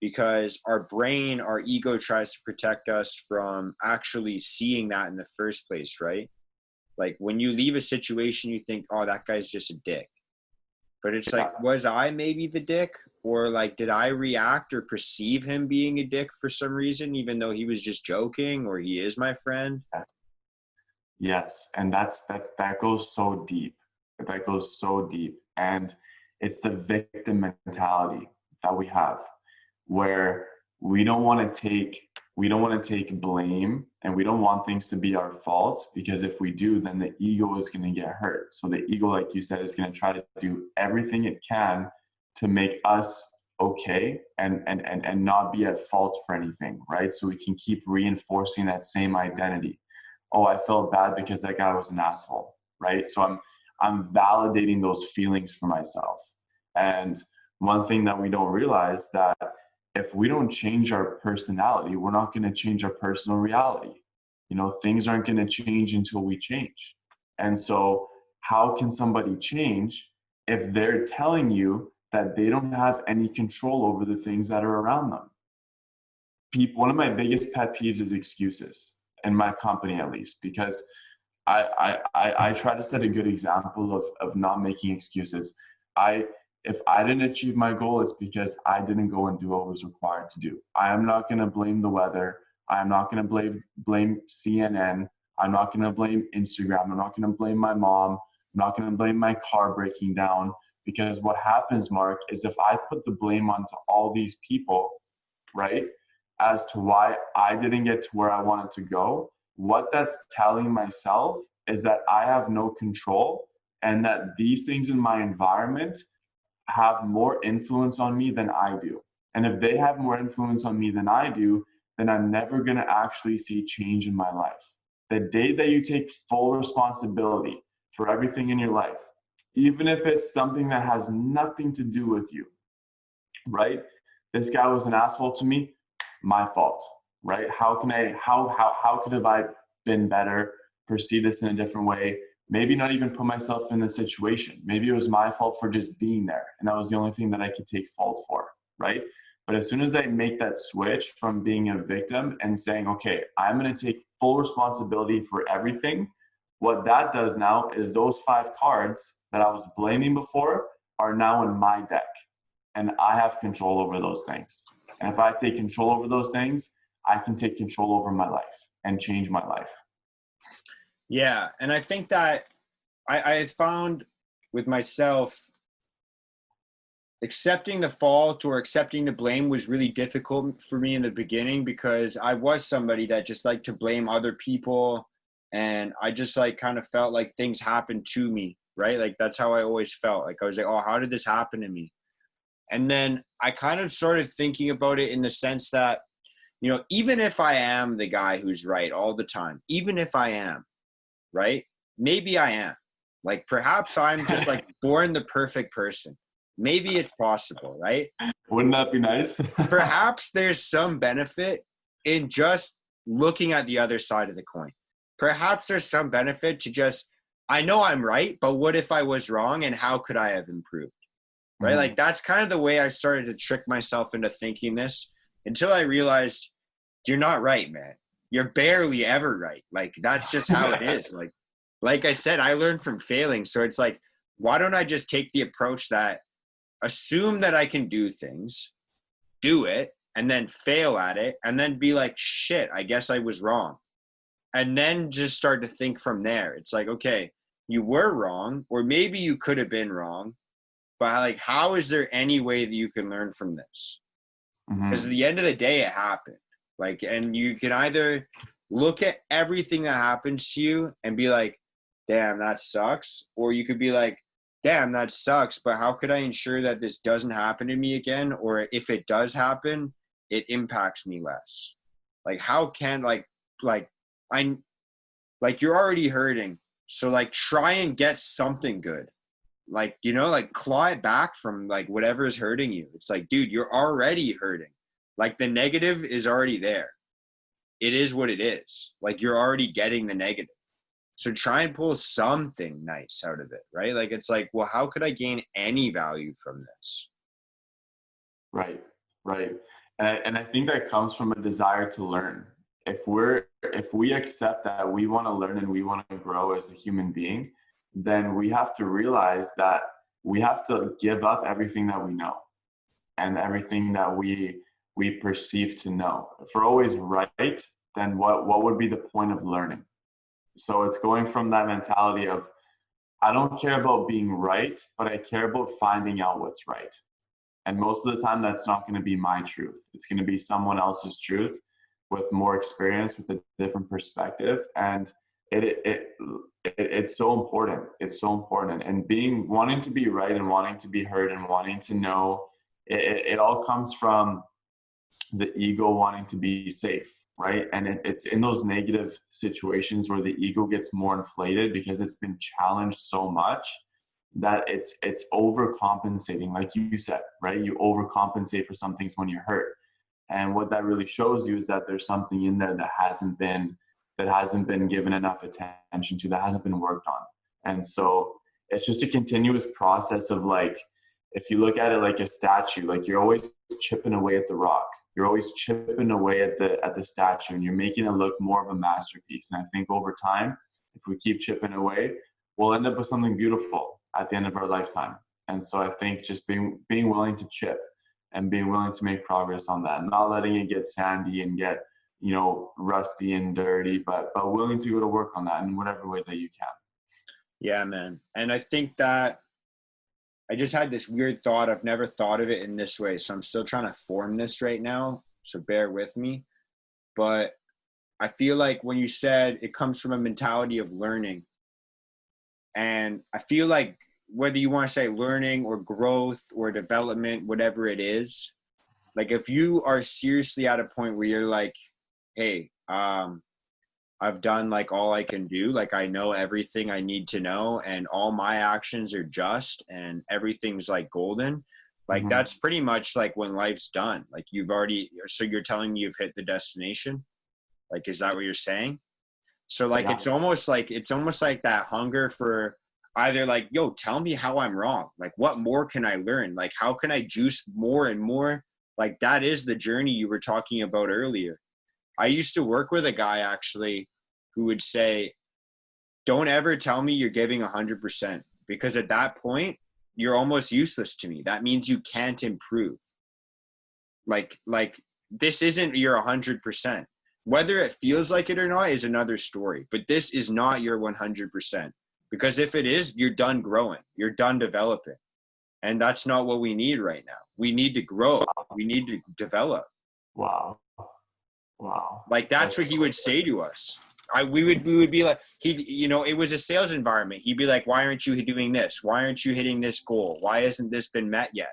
because our brain, our ego tries to protect us from actually seeing that in the first place, right? Like when you leave a situation, you think, oh, that guy's just a dick. But it's like, was I maybe the dick? Or like, did I react or perceive him being a dick for some reason, even though he was just joking or he is my friend? Yes. And that goes so deep. That goes so deep. And it's the victim mentality that we have, where we don't want to take blame, and we don't want things to be our fault, because if we do, then the ego is going to get hurt. So the ego, like you said, is going to try to do everything it can to make us okay and not be at fault for anything, right? So we can keep reinforcing that same identity. Oh, I felt bad because that guy was an asshole, right? So I'm validating those feelings for myself. And one thing that we don't realize, that if we don't change our personality, we're not going to change our personal reality. Things aren't going to change until we change. And so how can somebody change if they're telling you that they don't have any control over the things that are around them? One of my biggest pet peeves is excuses, in my company at least, because I try to set a good example of not making excuses. if I didn't achieve my goal, it's because I didn't go and do what was required to do. I am not going to blame the weather. I am not going to blame CNN. I'm not going to blame Instagram. I'm not going to blame my mom. I'm not going to blame my car breaking down, because what happens, Mark, is if I put the blame onto all these people, right, as to why I didn't get to where I wanted to go, what that's telling myself is that I have no control, and that these things in my environment have more influence on me than I do. And if they have more influence on me than I do, then I'm never going to actually see change in my life. The day that you take full responsibility for everything in your life, even if it's something that has nothing to do with you, right? This guy was an asshole to me, my fault, right? How could have I been better, perceive this in a different way? Maybe not even put myself in the situation. Maybe it was my fault for just being there, and that was the only thing that I could take fault for, right? But as soon as I make that switch from being a victim and saying, okay, I'm going to take full responsibility for everything, what that does now is those 5 cards that I was blaming before are now in my deck, and I have control over those things. And if I take control over those things, I can take control over my life and change my life. Yeah, and I think that I found with myself, accepting the fault or accepting the blame was really difficult for me in the beginning, because I was somebody that just liked to blame other people, and I just like kind of felt like things happened to me, right? Like that's how I always felt. Like I was like, oh, how did this happen to me? And then I kind of started thinking about it in the sense that, you know, even if I am the guy who's right all the time, even if I am, right? Maybe I am. Like perhaps I'm just like born the perfect person. Maybe it's possible, right? Wouldn't that be nice? Perhaps there's some benefit in just looking at the other side of the coin. Perhaps there's some benefit to just, I know I'm right, but what if I was wrong, and how could I have improved? Right? Like that's kind of the way I started to trick myself into thinking this, until I realized you're not right, man. You're barely ever right. Like that's just how it is. Like I said, I learned from failing. So it's like, why don't I just take the approach that assume that I can do things, do it, and then fail at it, and then be like, shit, I guess I was wrong. And then just start to think from there. It's like, okay, you were wrong, or maybe you could have been wrong, but like, how is there any way that you can learn from this? Because at the end of the day, it happened. Like, and you can either look at everything that happens to you and be like, damn, that sucks. Or you could be like, damn, that sucks, but how could I ensure that this doesn't happen to me again? Or if it does happen, it impacts me less. Like, how can, you're already hurting. So like, try and get something good. Like, you know, like claw it back from like whatever is hurting you. It's like, dude, you're already hurting. Like the negative is already there. It is what it is. Like you're already getting the negative. So try and pull something nice out of it, right? Like it's like, well, how could I gain any value from this? Right, right. And I think that comes from a desire to learn. If we accept that we want to learn and we want to grow as a human being, then we have to realize that we have to give up everything that we know and everything that we perceive to know. If we're always right, then what would be the point of learning? So it's going from that mentality of, I don't care about being right, but I care about finding out what's right. And most of the time, that's not going to be my truth. It's going to be someone else's truth with more experience, with a different perspective. And it's so important. It's so important. And wanting to be right and wanting to be heard and wanting to know, it all comes from the ego wanting to be safe, right? And it's in those negative situations where the ego gets more inflated because it's been challenged so much that it's overcompensating, like you said, right? You overcompensate for some things when you're hurt. And what that really shows you is that there's something in there that hasn't been given enough attention to, that hasn't been worked on. And so it's just a continuous process of like, if you look at it like a statue, like you're always chipping away at the rock. You're always chipping away at the statue, and you're making it look more of a masterpiece. And I think over time, if we keep chipping away, we'll end up with something beautiful at the end of our lifetime. And so I think just being willing to chip and being willing to make progress on that, not letting it get sandy and get, rusty and dirty, but willing to go to work on that in whatever way that you can. Yeah, man. And I think that I just had this weird thought. I've never thought of it in this way, so I'm still trying to form this right now, so bear with me. But I feel like when you said it comes from a mentality of learning, and I feel like whether you want to say learning or growth or development, whatever it is, like if you are seriously at a point where you're like, hey, I've done like all I can do, like I know everything I need to know and all my actions are just and everything's like golden, like that's pretty much like when life's done. Like so you're telling me you've hit the destination? Like, is that what you're saying? So like, it's almost like that hunger for either like, yo, tell me how I'm wrong. Like, what more can I learn? Like, how can I juice more and more? Like, that is the journey you were talking about earlier. I used to work with a guy actually who would say, don't ever tell me you're giving 100%, because at that point, you're almost useless to me. That means you can't improve. Like this isn't your 100%. Whether it feels like it or not is another story, but this is not your 100%, because if it is, you're done growing, you're done developing. And that's not what we need right now. We need to grow. We need to develop. Wow. Like that's what he would say to us. We would be like, it was a sales environment. He'd be like, why aren't you doing this? Why aren't you hitting this goal? Why hasn't this been met yet?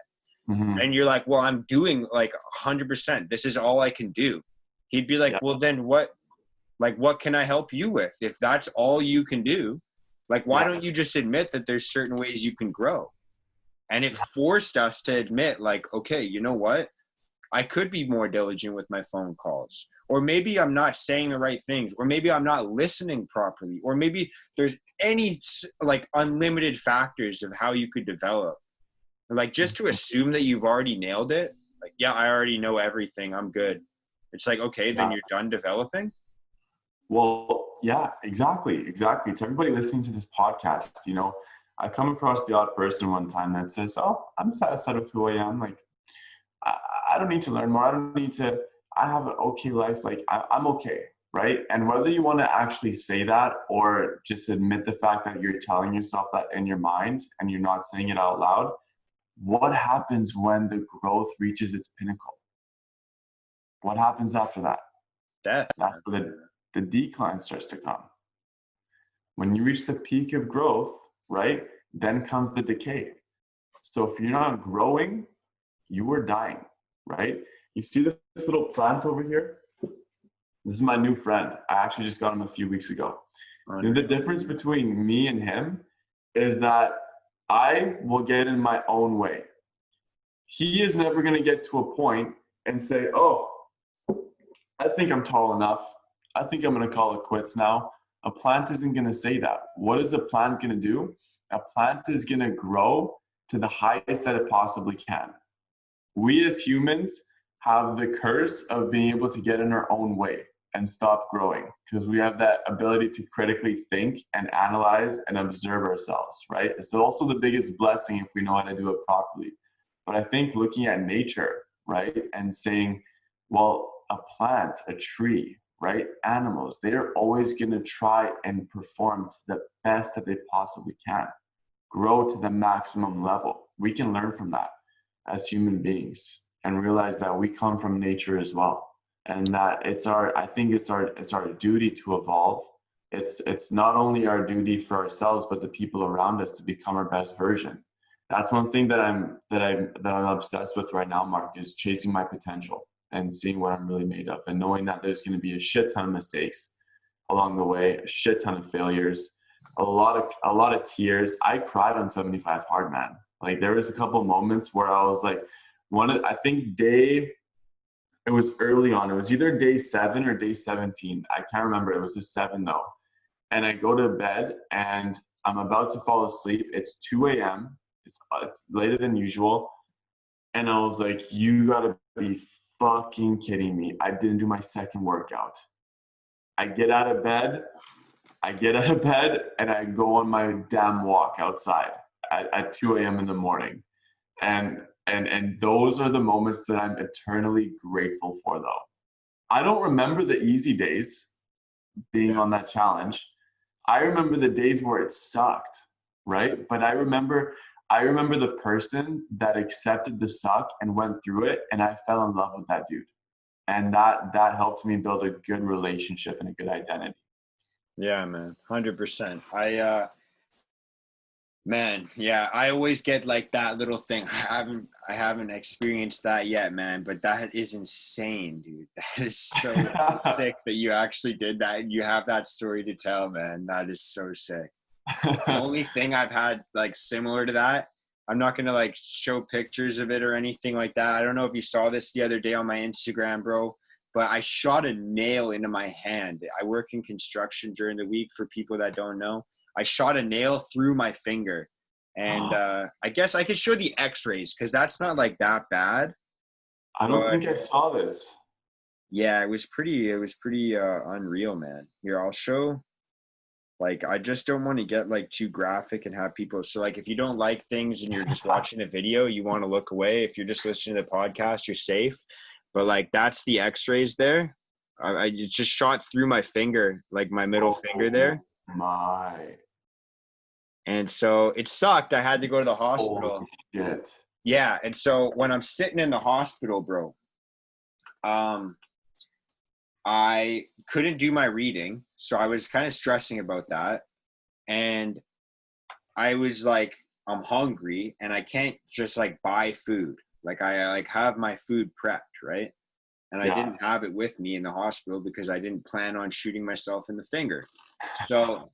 And you're like, well, I'm doing like 100%. This is all I can do. He'd be like, well, then what can I help you with? If that's all you can do, like, why don't you just admit that there's certain ways you can grow? And it forced us to admit, like, okay, you know what? I could be more diligent with my phone calls, or maybe I'm not saying the right things, or maybe I'm not listening properly, or maybe there's any like unlimited factors of how you could develop. Like, just to assume that you've already nailed it, like, yeah, I already know everything, I'm good. It's like, okay, then you're done developing. Well, yeah, exactly. To everybody listening to this podcast, I come across the odd person one time that says, oh, I'm satisfied with who I am. Like, I don't need to learn more. I have an okay life. Like, I'm okay, right? And whether you want to actually say that or just admit the fact that you're telling yourself that in your mind and you're not saying it out loud, what happens when the growth reaches its pinnacle? What happens after that? Death. After the decline starts to come. When you reach the peak of growth, right, then comes the decay. So if you're not growing, you are dying, right? You see this little plant over here? This is my new friend. I actually just got him a few weeks ago. The difference between me and him is that I will get in my own way. He is never going to get to a point and say, oh, I think I'm tall enough. I think I'm going to call it quits now. A plant isn't going to say that. What is a plant going to do? A plant is going to grow to the highest that it possibly can. We as humans have the curse of being able to get in our own way and stop growing, because we have that ability to critically think and analyze and observe ourselves, right? It's also the biggest blessing if we know how to do it properly. But I think looking at nature, right, and saying, well, a plant, a tree, right, animals, they're always going to try and perform to the best that they possibly can, grow to the maximum level. We can learn from that as human beings and realize that we come from nature as well, and that it's our duty to evolve. It's not only our duty for ourselves but the people around us to become our best version. That's one thing that I'm obsessed with right now, Mark, is chasing my potential and seeing what I'm really made of, and knowing that there's going to be a shit ton of mistakes along the way, a shit ton of failures, a lot of tears. I cried on 75 hard, man. Like, there was a couple moments where I was like, it was early on. It was either day 7 or day 17. I can't remember. It was a 7 though. And I go to bed and I'm about to fall asleep. It's 2 a.m. It's later than usual. And I was like, you gotta be fucking kidding me. I didn't do my second workout. I get out of bed and I go on my damn walk outside. at 2 a.m. in the morning. And those are the moments that I'm eternally grateful for, though. I don't remember the easy days being on that challenge. I remember the days where it sucked, right? But I remember the person that accepted the suck and went through it, and I fell in love with that dude. And that helped me build a good relationship and a good identity. Yeah, man. 100%. Man, yeah, I always get like that little thing. I haven't experienced that yet, man, but that is insane, dude. That is so sick that you actually did that and you have that story to tell, man. That is so sick. The only thing I've had like similar to that, I'm not gonna like show pictures of it or anything like that. I don't know if you saw this the other day on my Instagram, bro, but I shot a nail into my hand. I work in construction during the week, for people that don't know. I shot a nail through my finger, and I guess I could show the x-rays because that's not like that bad. I don't think I saw this. Yeah, it was pretty unreal, man. Here, I'll show. Like, I just don't want to get like too graphic and have people. So like, if you don't like things and you're just watching a video, you want to look away. If you're just listening to the podcast, you're safe. But like, that's the x-rays there. I just shot through my finger, like my middle finger there. My. And so it sucked. I had to go to the hospital. Holy shit. Yeah. And so when I'm sitting in the hospital, bro, I couldn't do my reading. So I was kind of stressing about that. And I was like, I'm hungry and I can't just like buy food. Like I like have my food prepped, right? And I didn't have it with me in the hospital because I didn't plan on shooting myself in the finger. So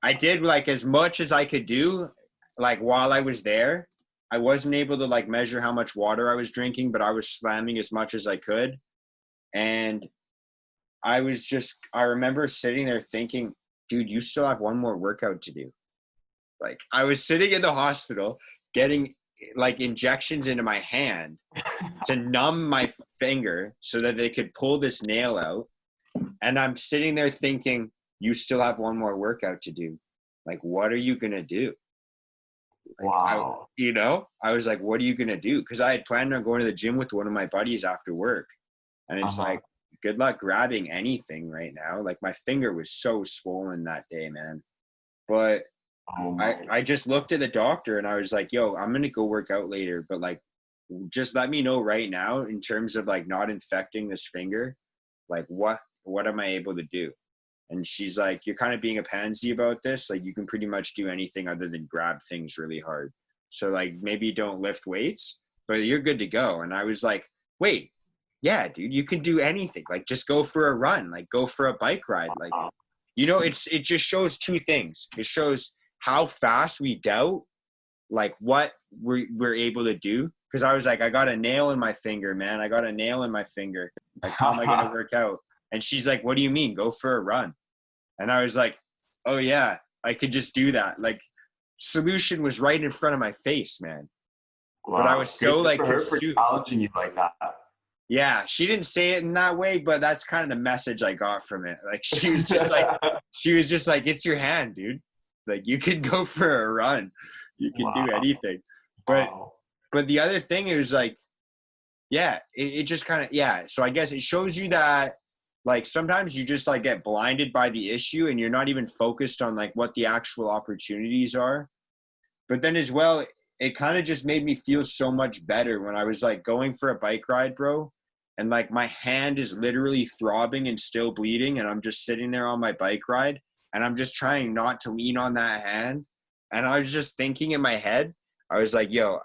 I did like as much as I could do. Like while I was there, I wasn't able to like measure how much water I was drinking, but I was slamming as much as I could. And I remember sitting there thinking, dude, you still have one more workout to do. Like I was sitting in the hospital getting like injections into my hand to numb my finger so that they could pull this nail out. And I'm sitting there thinking, you still have one more workout to do. Like, what are you going to do? Like, wow. I was like, what are you going to do? Because I had planned on going to the gym with one of my buddies after work. And it's like, good luck grabbing anything right now. Like my finger was so swollen that day, man. But I just looked at the doctor and I was like, yo, I'm going to go work out later. But like, just let me know right now in terms of like not infecting this finger. Like what am I able to do? And she's like, you're kind of being a pansy about this. Like you can pretty much do anything other than grab things really hard. So like maybe don't lift weights, but you're good to go. And I was like, wait, yeah, dude, you can do anything. Like just go for a run, like go for a bike ride. Like, it just shows two things. It shows how fast we doubt like what we're able to do. Cause I was like, I got a nail in my finger, man. I got a nail in my finger. Like, how am I going to work out? And she's like, what do you mean? Go for a run. And I was like, oh yeah, I could just do that. Like solution was right in front of my face, man. Wow. But I was so like, for her for challenging you like that. Yeah, she didn't say it in that way, but that's kind of the message I got from it. Like she was just like, it's your hand, dude. Like you can go for a run. You can do anything. But the other thing is like, yeah, it just kind of, yeah. So I guess it shows you that like sometimes you just like get blinded by the issue and you're not even focused on like what the actual opportunities are. But then as well, it kind of just made me feel so much better when I was like going for a bike ride, bro. And like my hand is literally throbbing and still bleeding. And I'm just sitting there on my bike ride and I'm just trying not to lean on that hand. And I was just thinking in my head, I was like, yo,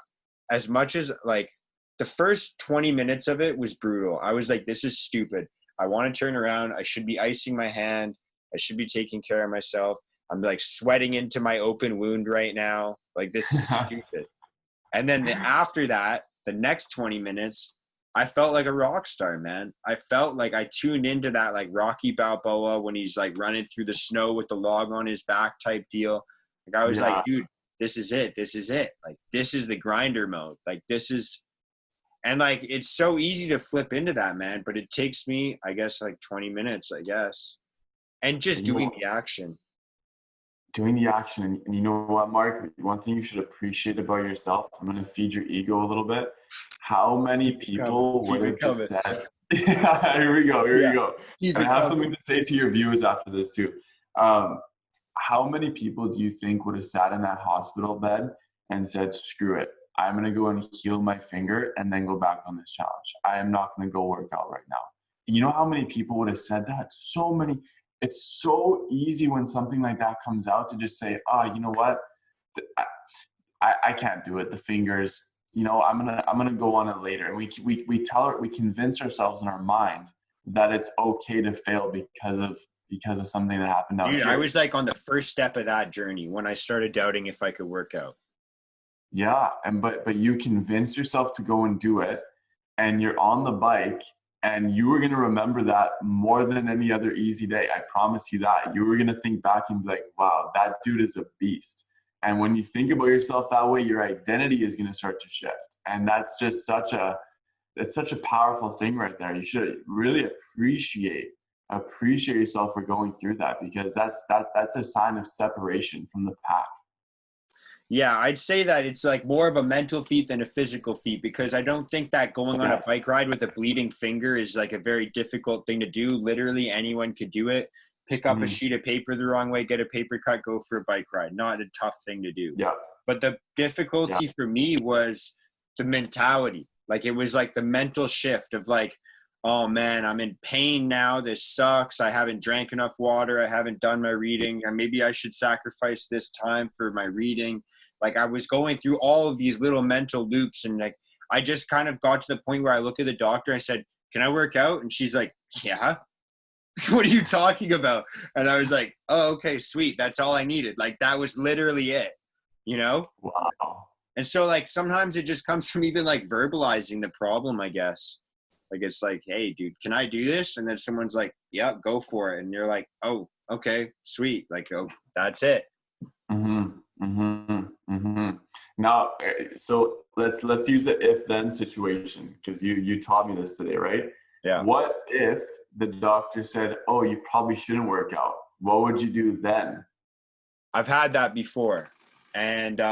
as much as like the first 20 minutes of it was brutal. I was like, this is stupid. I want to turn around. I should be icing my hand. I should be taking care of myself. I'm like sweating into my open wound right now. Like this is stupid. And then after that, the next 20 minutes, I felt like a rock star, man. I felt like I tuned into that like Rocky Balboa when he's like running through the snow with the log on his back type deal. Like I was like, dude, this is it. This is it. Like this is the grinder mode. Like this is, and like it's so easy to flip into that, man. But it takes me, I guess, like 20 minutes, I guess, and just doing the action. doing the action. And you know what, Mark? One thing you should appreciate about yourself, I'm going to feed your ego a little bit. How many people would Keep have it just coming. said, yeah, here we go, here Yeah. you go. Keep And I it have coming. something to say to your viewers after this too. Um, how many people do you think would have sat in that hospital bed and said, screw it, I'm going to go and heal my finger and then go back on this challenge. I am not going to go work out right now. You know how many people would have said that? So many. It's so easy when something like that comes out to just say, oh, you know what? I can't do it. The fingers, I'm gonna go on it later. And we convince ourselves in our mind that it's okay to fail because of something that happened out Dude, here. I was like on the first step of that journey when I started doubting if I could work out. Yeah, but you convince yourself to go and do it, and you're on the bike, and you were gonna remember that more than any other easy day. I promise you that. You were gonna think back and be like, wow, that dude is a beast. And when you think about yourself that way, your identity is gonna start to shift. And that's just such a powerful thing right there. You should really appreciate yourself for going through that, because that's a sign of separation from the pack. Yeah, I'd say that it's like more of a mental feat than a physical feat, because I don't think that going on a Yes. bike ride with a bleeding finger is like a very difficult thing to do. Literally anyone could do it. Pick up a Mhm. sheet of paper the wrong way, get a paper cut, go for a bike ride. Not a tough thing to do. Yeah. But the Yeah. difficulty for me was the mentality. Like it was like the mental shift of like, oh man, I'm in pain now. This sucks. I haven't drank enough water. I haven't done my reading. And maybe I should sacrifice this time for my reading. Like I was going through all of these little mental loops, and like I just kind of got to the point where I look at the doctor. I said, "Can I work out?" And she's like, "Yeah." What are you talking about? And I was like, "Oh, okay, sweet. That's all I needed." Like that was literally it, you know? Wow. And so like sometimes it just comes from even like verbalizing the problem, I guess. Like it's like, "Hey, dude, can I do this?" And then someone's like, "Yeah, go for it." And you're like, "Oh, okay, sweet." Like, "Oh, that's it." Mhm. Mhm. Mhm. Now, so let's use the if then situation, because you taught me this today, right? Yeah. What if the doctor said, "Oh, you probably shouldn't work out"? What would you do then? I've had that before. And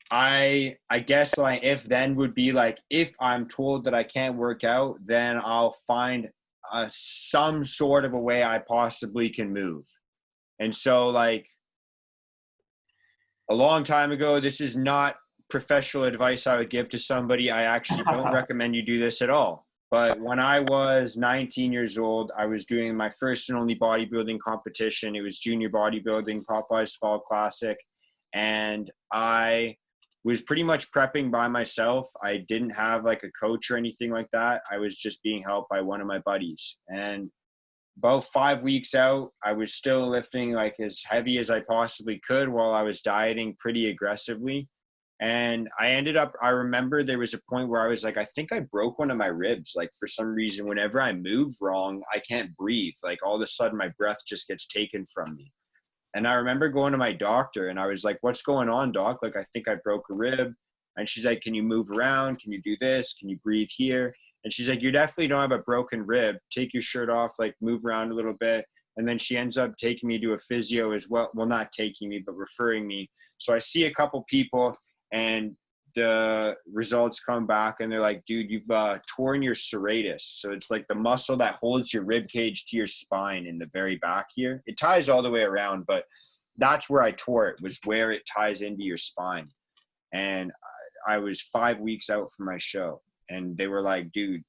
I guess like if then would be like if I'm told that I can't work out, then I'll find some sort of a way I possibly can move. And so like a long time ago, this is not professional advice I would give to somebody. I actually don't recommend you do this at all. But when I was 19 years old, I was doing my first and only bodybuilding competition. It was junior bodybuilding, Popeye's Fall Classic. And I was pretty much prepping by myself. I didn't have like a coach or anything like that. I was just being helped by one of my buddies. And about 5 weeks out, I was still lifting like as heavy as I possibly could while I was dieting pretty aggressively. And I remember there was a point where I was like, I think I broke one of my ribs. Like for some reason, whenever I move wrong, I can't breathe. Like all of a sudden my breath just gets taken from me. And I remember going to my doctor and I was like, what's going on, doc? Like, I think I broke a rib. And she's like, can you move around? Can you do this? Can you breathe here? And she's like, you definitely don't have a broken rib. Take your shirt off, like move around a little bit. And then she ends up taking me to a physio as well. Well, not taking me, but referring me. So I see a couple people and the results come back and they're like, dude, you've torn your serratus. So it's like the muscle that holds your rib cage to your spine in the very back here. It ties all the way around, but that's where I tore it, was where it ties into your spine. And I was 5 weeks out from my show. And they were like, dude,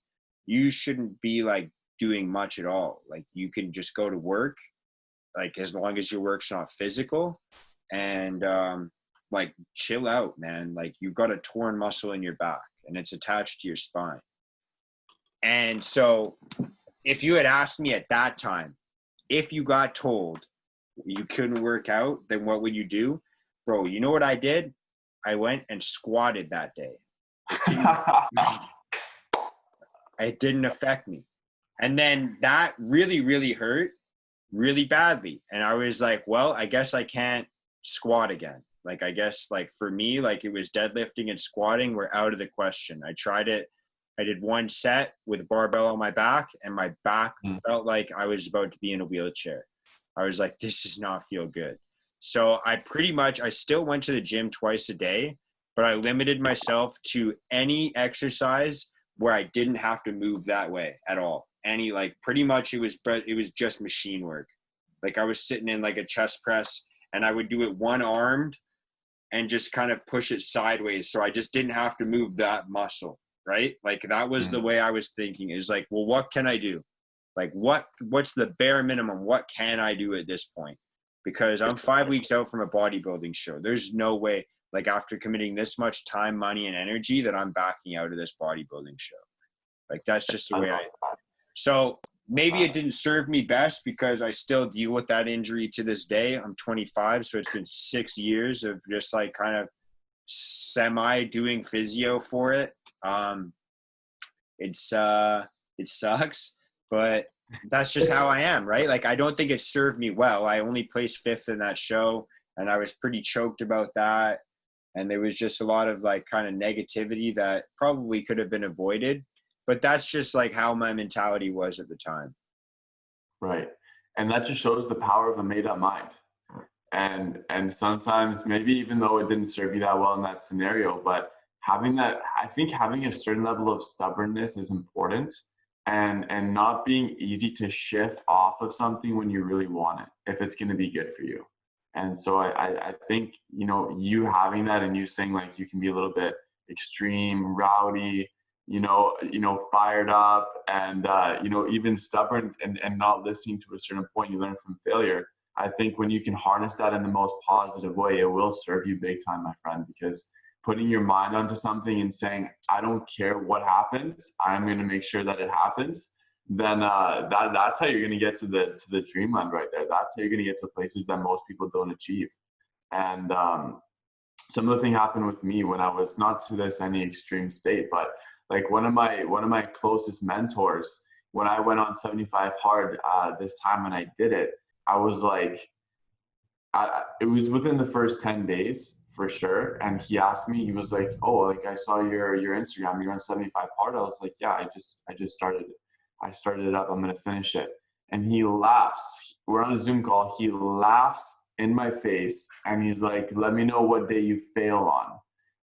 you shouldn't be like doing much at all. Like you can just go to work, like as long as your work's not physical, and like chill out, man. Like you've got a torn muscle in your back and it's attached to your spine. And so if you had asked me at that time, if you got told you couldn't work out, then what would you do? Bro, you know what I did? I went and squatted that day. It didn't affect me. And then that really, really hurt really badly. And I was like, well, I guess I can't squat again. Like, I guess like for me, like it was deadlifting and squatting were out of the question. I tried it. I did one set with a barbell on my back and my back felt like I was about to be in a wheelchair. I was like, this does not feel good. So I still went to the gym twice a day, but I limited myself to any exercise where I didn't have to move that way at all. Pretty much it was just machine work. Like I was sitting in like a chest press and I would do it one armed and just kind of push it sideways. So I just didn't have to move that muscle, right? Like that was the way I was thinking, is like, well, what can I do? Like what's the bare minimum? What can I do at this point? Because I'm 5 weeks out from a bodybuilding show. There's no way, like after committing this much time, money, and energy, that I'm backing out of this bodybuilding show. Like that's just the way so maybe it didn't serve me best because I still deal with that injury to this day. I'm 25, so it's been 6 years of just like kind of semi doing physio for it. It sucks, but that's just how I am, right? Like I don't think it served me well. I only placed 5th in that show and I was pretty choked about that. And there was just a lot of like kind of negativity that probably could have been avoided. But that's just like how my mentality was at the time. Right. And that just shows the power of a made up mind. And sometimes maybe even though it didn't serve you that well in that scenario, but I think having a certain level of stubbornness is important, and not being easy to shift off of something when you really want it, if it's going to be good for you. And so I think, you having that and you saying like you can be a little bit extreme, rowdy, fired up and, even stubborn and not listening to a certain point, you learn from failure. I think when you can harness that in the most positive way, it will serve you big time, my friend, because putting your mind onto something and saying, I don't care what happens, I'm going to make sure that it happens, then that's how you're going to get to the dreamland right there. That's how you're going to get to places that most people don't achieve. And similar thing happened with me when I was not to this any extreme state, but like one of my closest mentors, when I went on 75 hard this time and I did it, I was like, it was within the first 10 days for sure. And he asked me, he was like, oh, like I saw your Instagram, you're on 75 hard. I was like, yeah, I just started it. I started it up. I'm going to finish it. And he laughs. We're on a Zoom call. He laughs in my face and he's like, let me know what day you fail on.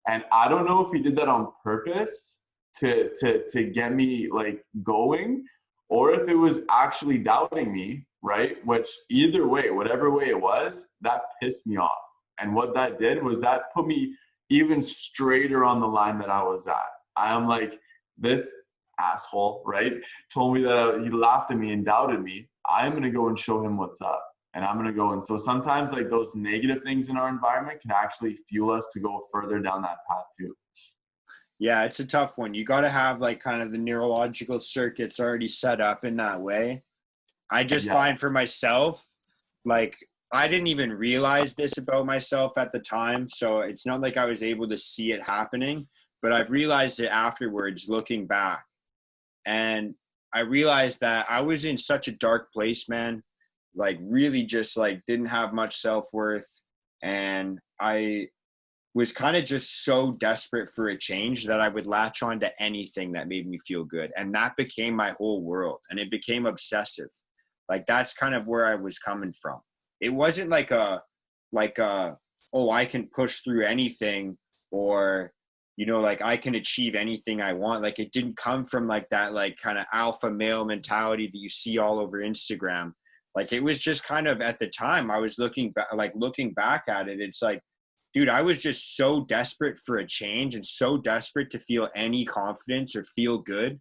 And I don't know if he did that on purpose to get me like going, or if it was actually doubting me, right? Which either way, whatever way it was, that pissed me off. And what that did was that put me even straighter on the line that I was at. I am like, this asshole, right? Told me that he laughed at me and doubted me. I'm going to go and show him what's up. And I'm going to go. And so sometimes like those negative things in our environment can actually fuel us to go further down that path too. Yeah, it's a tough one. You got to have like kind of the neurological circuits already set up in that way. I just find for myself, like I didn't even realize this about myself at the time. So it's not like I was able to see it happening, but I've realized it afterwards looking back. And I realized that I was in such a dark place, man. Like really just like didn't have much self-worth. And I was kind of just so desperate for a change that I would latch on to anything that made me feel good. And that became my whole world. And it became obsessive. Like that's kind of where I was coming from. It wasn't like oh, I can push through anything, or, like I can achieve anything I want. Like it didn't come from like that, like kind of alpha male mentality that you see all over Instagram. Like it was just kind of at the time I was looking back at it. It's like, dude, I was just so desperate for a change and so desperate to feel any confidence or feel good.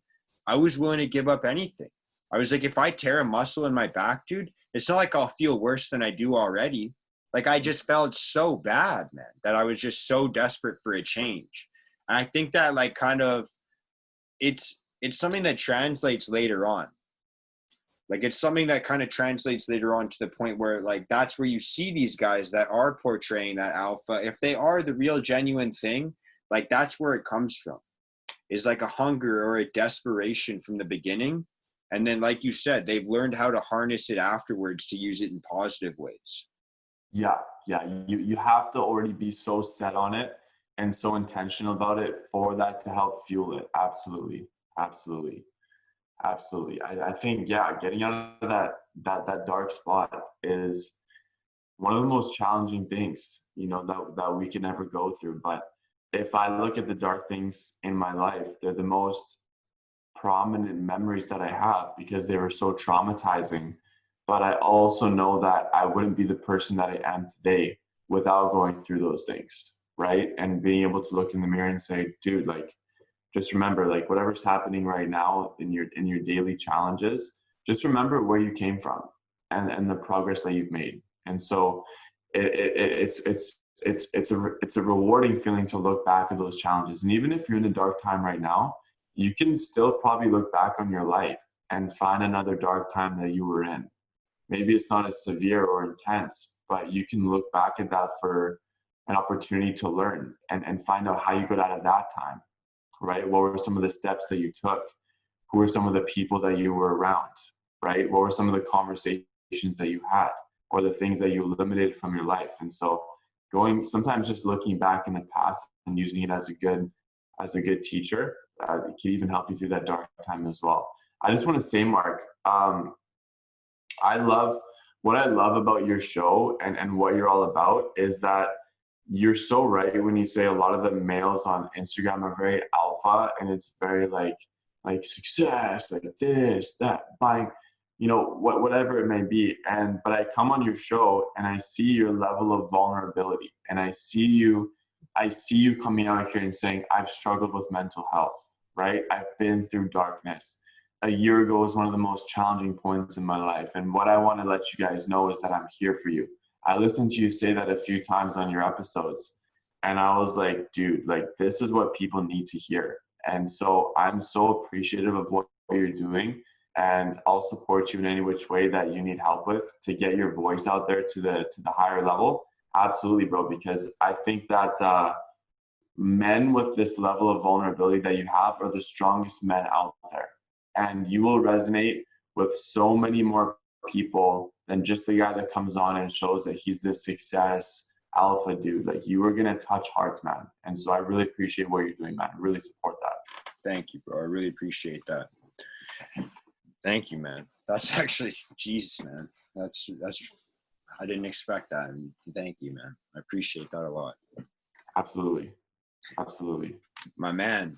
I was willing to give up anything. I was like, if I tear a muscle in my back, dude, it's not like I'll feel worse than I do already. Like I just felt so bad, man, that I was just so desperate for a change. And I think that like kind of it's something that translates later on. Like it's something that kind of translates later on to the point where like that's where you see these guys that are portraying that alpha. If they are the real genuine thing, like that's where it comes from. Is like a hunger or a desperation from the beginning. And then like you said, they've learned how to harness it afterwards to use it in positive ways. Yeah. You have to already be so set on it and so intentional about it for that to help fuel it. Absolutely. Absolutely. I think, yeah, getting out of that dark spot is one of the most challenging things, that we can ever go through. But if I look at the dark things in my life, they're the most prominent memories that I have because they were so traumatizing. But I also know that I wouldn't be the person that I am today without going through those things, right? And being able to look in the mirror and say, dude, like, just remember, like, whatever's happening right now in your daily challenges, just remember where you came from and the progress that you've made. And so it's a rewarding feeling to look back at those challenges. And even if you're in a dark time right now, you can still probably look back on your life and find another dark time that you were in. Maybe it's not as severe or intense, but you can look back at that for an opportunity to learn and find out how you got out of that time, right? What were some of the steps that you took? Who were some of the people that you were around, right? What were some of the conversations that you had or the things that you eliminated from your life? And so sometimes just looking back in the past and using it as a good teacher, it can even help you through that dark time as well. I just want to say, Mark, I love what I love about your show and what you're all about is that you're so right when you say a lot of the males on Instagram are very alpha and it's very like success, like this, that, buying, whatever it may be. But I come on your show and I see your level of vulnerability and I see you coming out here and saying, I've struggled with mental health, right? I've been through darkness. A year ago was one of the most challenging points in my life. And what I want to let you guys know is that I'm here for you. I listened to you say that a few times on your episodes. And I was like, dude, like this is what people need to hear. And so I'm so appreciative of what you're doing. And I'll support you in any which way that you need help with to get your voice out there to the higher level. Absolutely, bro, because I think that men with this level of vulnerability that you have are the strongest men out there. And you will resonate with so many more people than just the guy that comes on and shows that he's this success alpha dude. Like you are going to touch hearts, man. And so I really appreciate what you're doing, man. I really support that. Thank you, bro. I really appreciate that. Thank you, man. That's actually, Jesus, man. That's, I didn't expect that. And thank you, man. I appreciate that a lot. Absolutely. Absolutely. My man.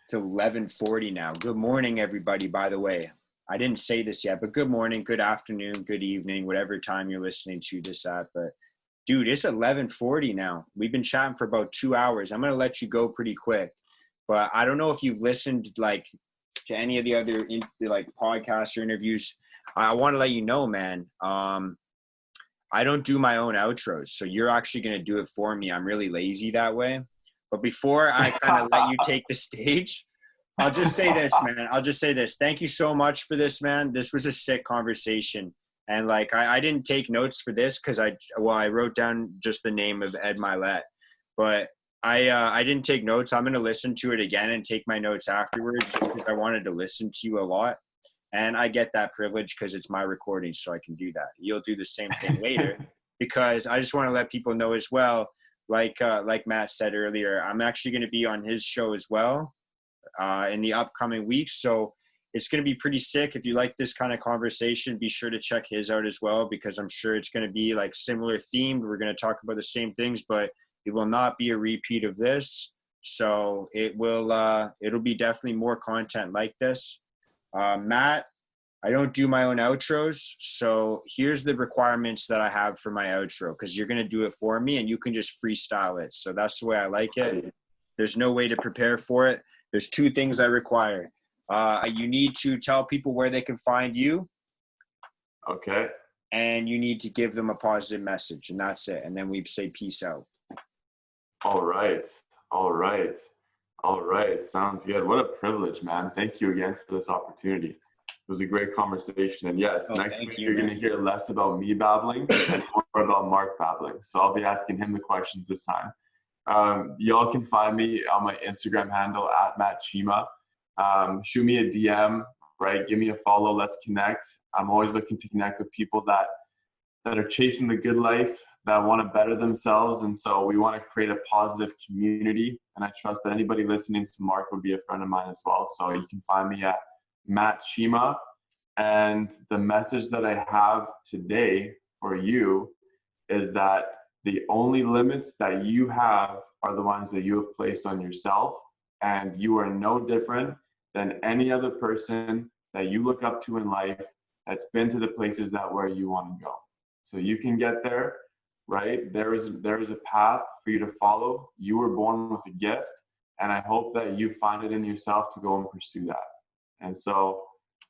It's 11:40 now. Good morning, everybody, by the way. I didn't say this yet, but good morning, good afternoon, good evening, whatever time you're listening to this at. But, dude, it's 11:40 now. We've been chatting for about 2 hours. I'm going to let you go pretty quick. But I don't know if you've listened, like, to any of the other, podcasts or interviews. I want to let you know, man, I don't do my own outros. So you're actually going to do it for me. I'm really lazy that way. But before I kind of let you take the stage, I'll just say this, man. I'll just say this. Thank you so much for this, man. This was a sick conversation. And I didn't take notes for this because I wrote down just the name of Ed Milet. But I didn't take notes. I'm going to listen to it again and take my notes afterwards just because I wanted to listen to you a lot. And I get that privilege because it's my recording, so I can do that. You'll do the same thing later because I just want to let people know as well. Like Matt said earlier, I'm actually going to be on his show as well in the upcoming weeks. So it's going to be pretty sick. If you like this kind of conversation, be sure to check his out as well, because I'm sure it's going to be like similar themed. We're going to talk about the same things, but it will not be a repeat of this. So it'll be definitely more content like this. Matt, I don't do my own outros, so here's the requirements that I have for my outro, because you're going to do it for me and you can just freestyle it. So that's the way I like it. There's no way to prepare for it. There's 2 things I require. You need to tell people where they can find you. Okay. And you need to give them a positive message, and that's it. And then we say peace out. All right. Sounds good. What a privilege, man. Thank you again for this opportunity. It was a great conversation. And yes, next week you're going to hear less about me babbling and more about Mark babbling. So I'll be asking him the questions this time. Y'all can find me on my Instagram handle at Matt Chima. Shoot me a DM, right? Give me a follow. Let's connect. I'm always looking to connect with people that are chasing the good life, that want to better themselves. And so we want to create a positive community. And I trust that anybody listening to Mark would be a friend of mine as well. So you can find me at Matt Chima. And the message that I have today for you is that the only limits that you have are the ones that you have placed on yourself. And you are no different than any other person that you look up to in life that's been to the places that where you want to go. So you can get there, right? There is a path for you to follow. You were born with a gift, and I hope that you find it in yourself to go and pursue that. And so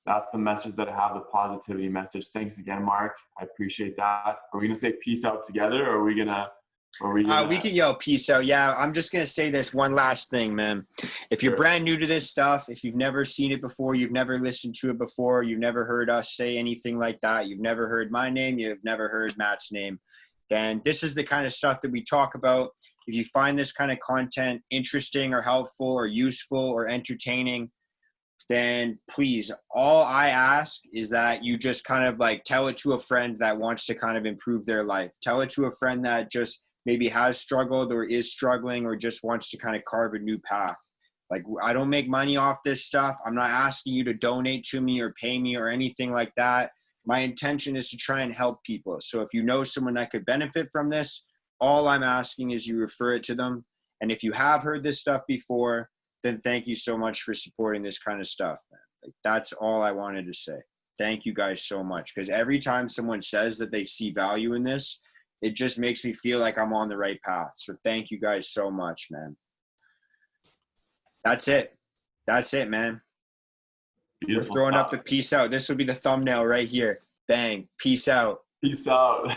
that's the message that I have, the positivity message. Thanks again, Mark. I appreciate that. Are we gonna say peace out together, or are we gonna? We can yell peace out. Yeah, I'm just going to say this one last thing, man. If you're brand new to this stuff, if you've never seen it before, you've never listened to it before, you've never heard us say anything like that, you've never heard my name, you've never heard Matt's name, then this is the kind of stuff that we talk about. If you find this kind of content interesting or helpful or useful or entertaining, then please, all I ask is that you just kind of like tell it to a friend that wants to kind of improve their life. Tell it to a friend that just maybe has struggled or is struggling or just wants to kind of carve a new path. Like, I don't make money off this stuff. I'm not asking you to donate to me or pay me or anything like that. My intention is to try and help people. So if you know someone that could benefit from this, all I'm asking is you refer it to them. And if you have heard this stuff before, then thank you so much for supporting this kind of stuff, man. Like, that's all I wanted to say. Thank you guys so much. Because every time someone says that they see value in this, it just makes me feel like I'm on the right path. So thank you guys so much, man. That's it. That's it, man. Beautiful. We're throwing up the peace out. This will be the thumbnail right here. Bang. Peace out. Peace out.